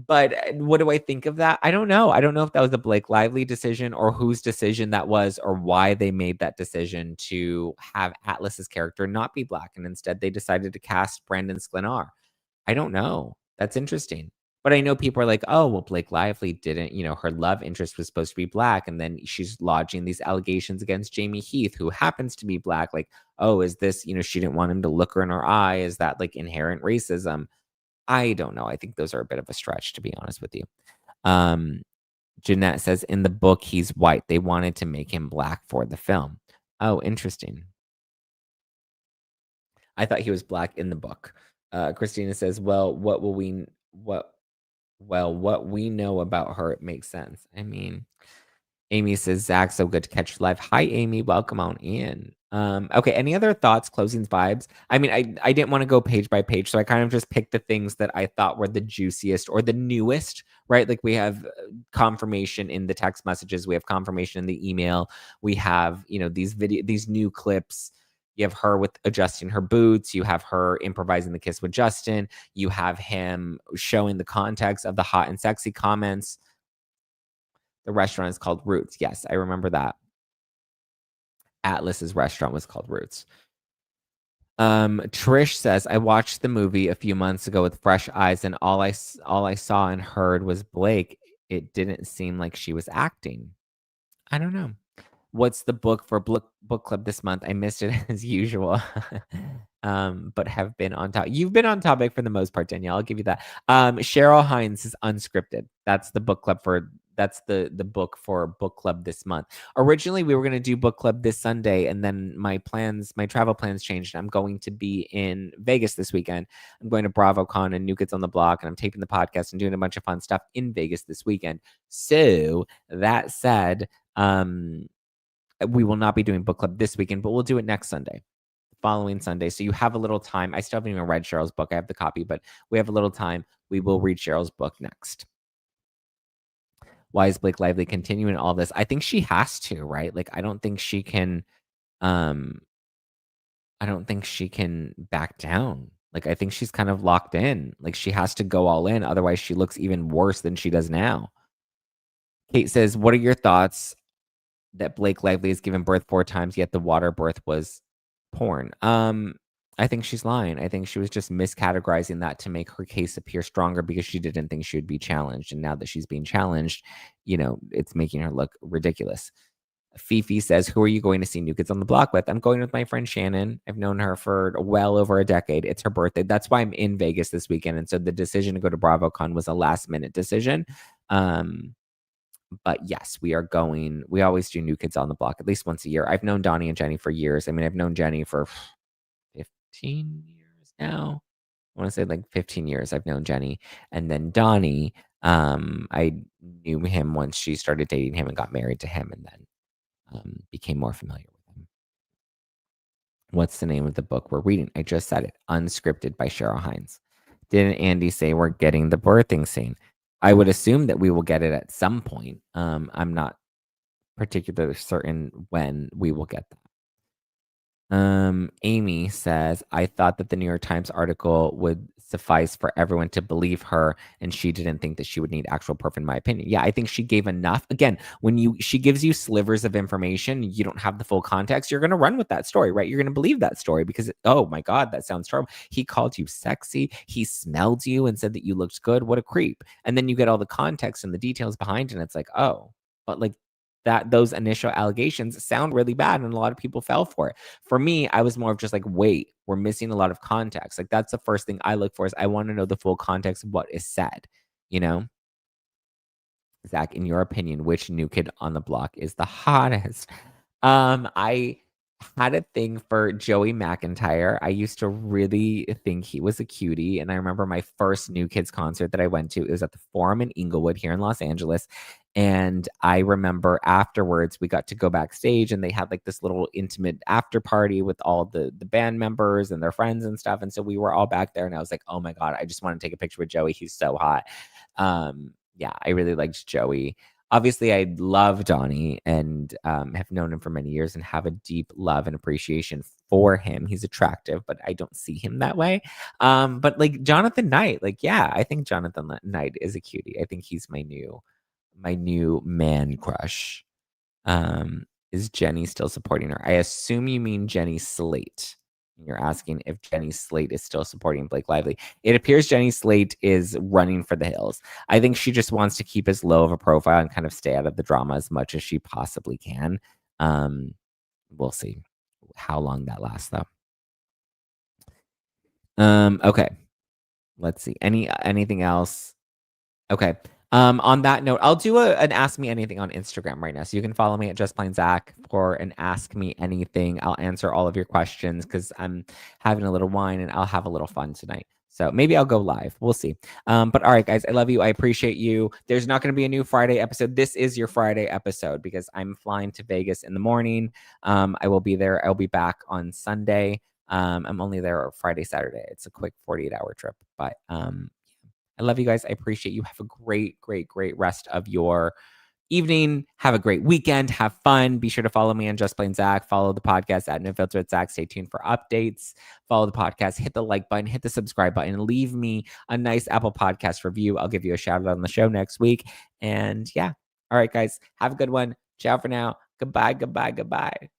But what do I think of that? I don't know. I don't know if that was a Blake Lively decision or whose decision that was or why they made that decision to have Atlas's character not be black. And instead they decided to cast Brandon Sklenar. I don't know. That's interesting. But I know people are like, oh, well, Blake Lively didn't, her love interest was supposed to be black. And then she's lodging these allegations against Jamie Heath, who happens to be black. Like, oh, is this, she didn't want him to look her in her eye. Is that like inherent racism? I don't know. I think those are a bit of a stretch, to be honest with you. Jeanette says, in the book, he's white. They wanted to make him black for the film. Oh, interesting. I thought he was black in the book. Christina says, well, what we know about her, it makes sense. I mean, Amy says, Zach, so good to catch you live. Hi, Amy. Welcome on in. Okay, any other thoughts, closings, vibes? I mean, I didn't want to go page by page, so I kind of just picked the things that I thought were the juiciest or the newest, right? Like we have confirmation in the text messages, we have confirmation in the email, we have, these new clips. You have her with adjusting her boots. You have her improvising the kiss with Justin. You have him showing the context of the hot and sexy comments. The restaurant is called Roots. Yes, I remember that. Atlas's restaurant was called Roots. Trish says, I watched the movie a few months ago with fresh eyes, and all I saw and heard was Blake. It didn't seem like she was acting. I don't know. What's the book for book club this month? I missed it as usual. But have been on top. You've been on topic for the most part, Danielle. I'll give you that. Cheryl Hines is Unscripted. That's the book club that's the book for book club this month. Originally, we were going to do book club this Sunday, and then my travel plans changed. I'm going to be in Vegas this weekend. I'm going to BravoCon and New Kids on the Block, and I'm taping the podcast and doing a bunch of fun stuff in Vegas this weekend. So that said, we will not be doing book club this weekend, but we'll do it next Sunday, following Sunday. So you have a little time. I still haven't even read Cheryl's book. I have the copy, but we have a little time. We will read Cheryl's book next. Why is Blake Lively continuing all this? I think she has to, right? Like, I don't think she can back down. Like, I think she's kind of locked in. Like, she has to go all in. Otherwise, she looks even worse than she does now. Kate says, what are your thoughts that Blake Lively has given birth 4 times, yet the water birth was porn? I think she's lying. I think she was just miscategorizing that to make her case appear stronger because she didn't think she would be challenged. And now that she's being challenged, it's making her look ridiculous. Fifi says, who are you going to see New Kids on the Block with? I'm going with my friend Shannon. I've known her for well over a decade. It's her birthday. That's why I'm in Vegas this weekend. And so the decision to go to BravoCon was a last minute decision. But yes, we are going. We always do New Kids on the Block at least once a year. I've known Donnie and Jenny for years. I mean, I've known Jenny for 15 years now. I want to say like 15 years I've known Jenny. And then Donnie, I knew him once she started dating him and got married to him, and then became more familiar with him. What's the name of the book we're reading? I just said it. Unscripted by Cheryl Hines. Didn't Andy say we're getting the birthing scene? I would assume that we will get it at some point. I'm not particularly certain when we will get that. Amy says, I thought that the New York Times article would suffice for everyone to believe her, and she didn't think that she would need actual proof, in my opinion. Yeah, I think she gave enough. Again, when she gives you slivers of information, you don't have the full context, you're going to run with that story, right? You're going to believe that story because, oh my God, that sounds terrible. He called you sexy. He smelled you and said that you looked good. What a creep. And then you get all the context and the details behind it, and it's like, oh, but like, that those initial allegations sound really bad, and a lot of people fell for it. For me, I was more of just like, wait, we're missing a lot of context. Like, that's the first thing I look for, is I want to know the full context of what is said, Zach, in your opinion, which New Kid on the Block is the hottest? I had a thing for Joey McIntyre. I used to really think he was a cutie. And I remember my first New Kids concert that I went to, it was at the Forum in Inglewood here in Los Angeles. And I remember afterwards we got to go backstage and they had like this little intimate after party with all the band members and their friends and stuff. And so we were all back there and I was like, oh my God, I just want to take a picture with Joey. He's so hot. Yeah, I really liked Joey. Obviously, I love Donnie and have known him for many years and have a deep love and appreciation for him. He's attractive, but I don't see him that way. But like Jonathan Knight, like, yeah, I think Jonathan Knight is a cutie. I think he's my new man crush. Is Jenny still supporting her? I assume you mean Jenny Slate. You're asking if Jenny Slate is still supporting Blake Lively. It appears Jenny Slate is running for the hills. I think she just wants to keep as low of a profile and kind of stay out of the drama as much as she possibly can. We'll see how long that lasts, though. Okay. Let's see. Anything else? Okay. On that note, I'll do an Ask Me Anything on Instagram right now. So you can follow me at Just Plain Zack for an Ask Me Anything. I'll answer all of your questions because I'm having a little wine and I'll have a little fun tonight. So maybe I'll go live. We'll see. But all right, guys, I love you. I appreciate you. There's not going to be a new Friday episode. This is your Friday episode because I'm flying to Vegas in the morning. I will be there. I'll be back on Sunday. I'm only there Friday, Saturday. It's a quick 48-hour trip, but I love you guys. I appreciate you. Have a great, great, great rest of your evening. Have a great weekend. Have fun. Be sure to follow me on Just Plain Zack. Follow the podcast at No Filter at Zack. Stay tuned for updates. Follow the podcast. Hit the like button. Hit the subscribe button. Leave me a nice Apple Podcast review. I'll give you a shout out on the show next week. And yeah. All right, guys. Have a good one. Ciao for now. Goodbye, goodbye, goodbye.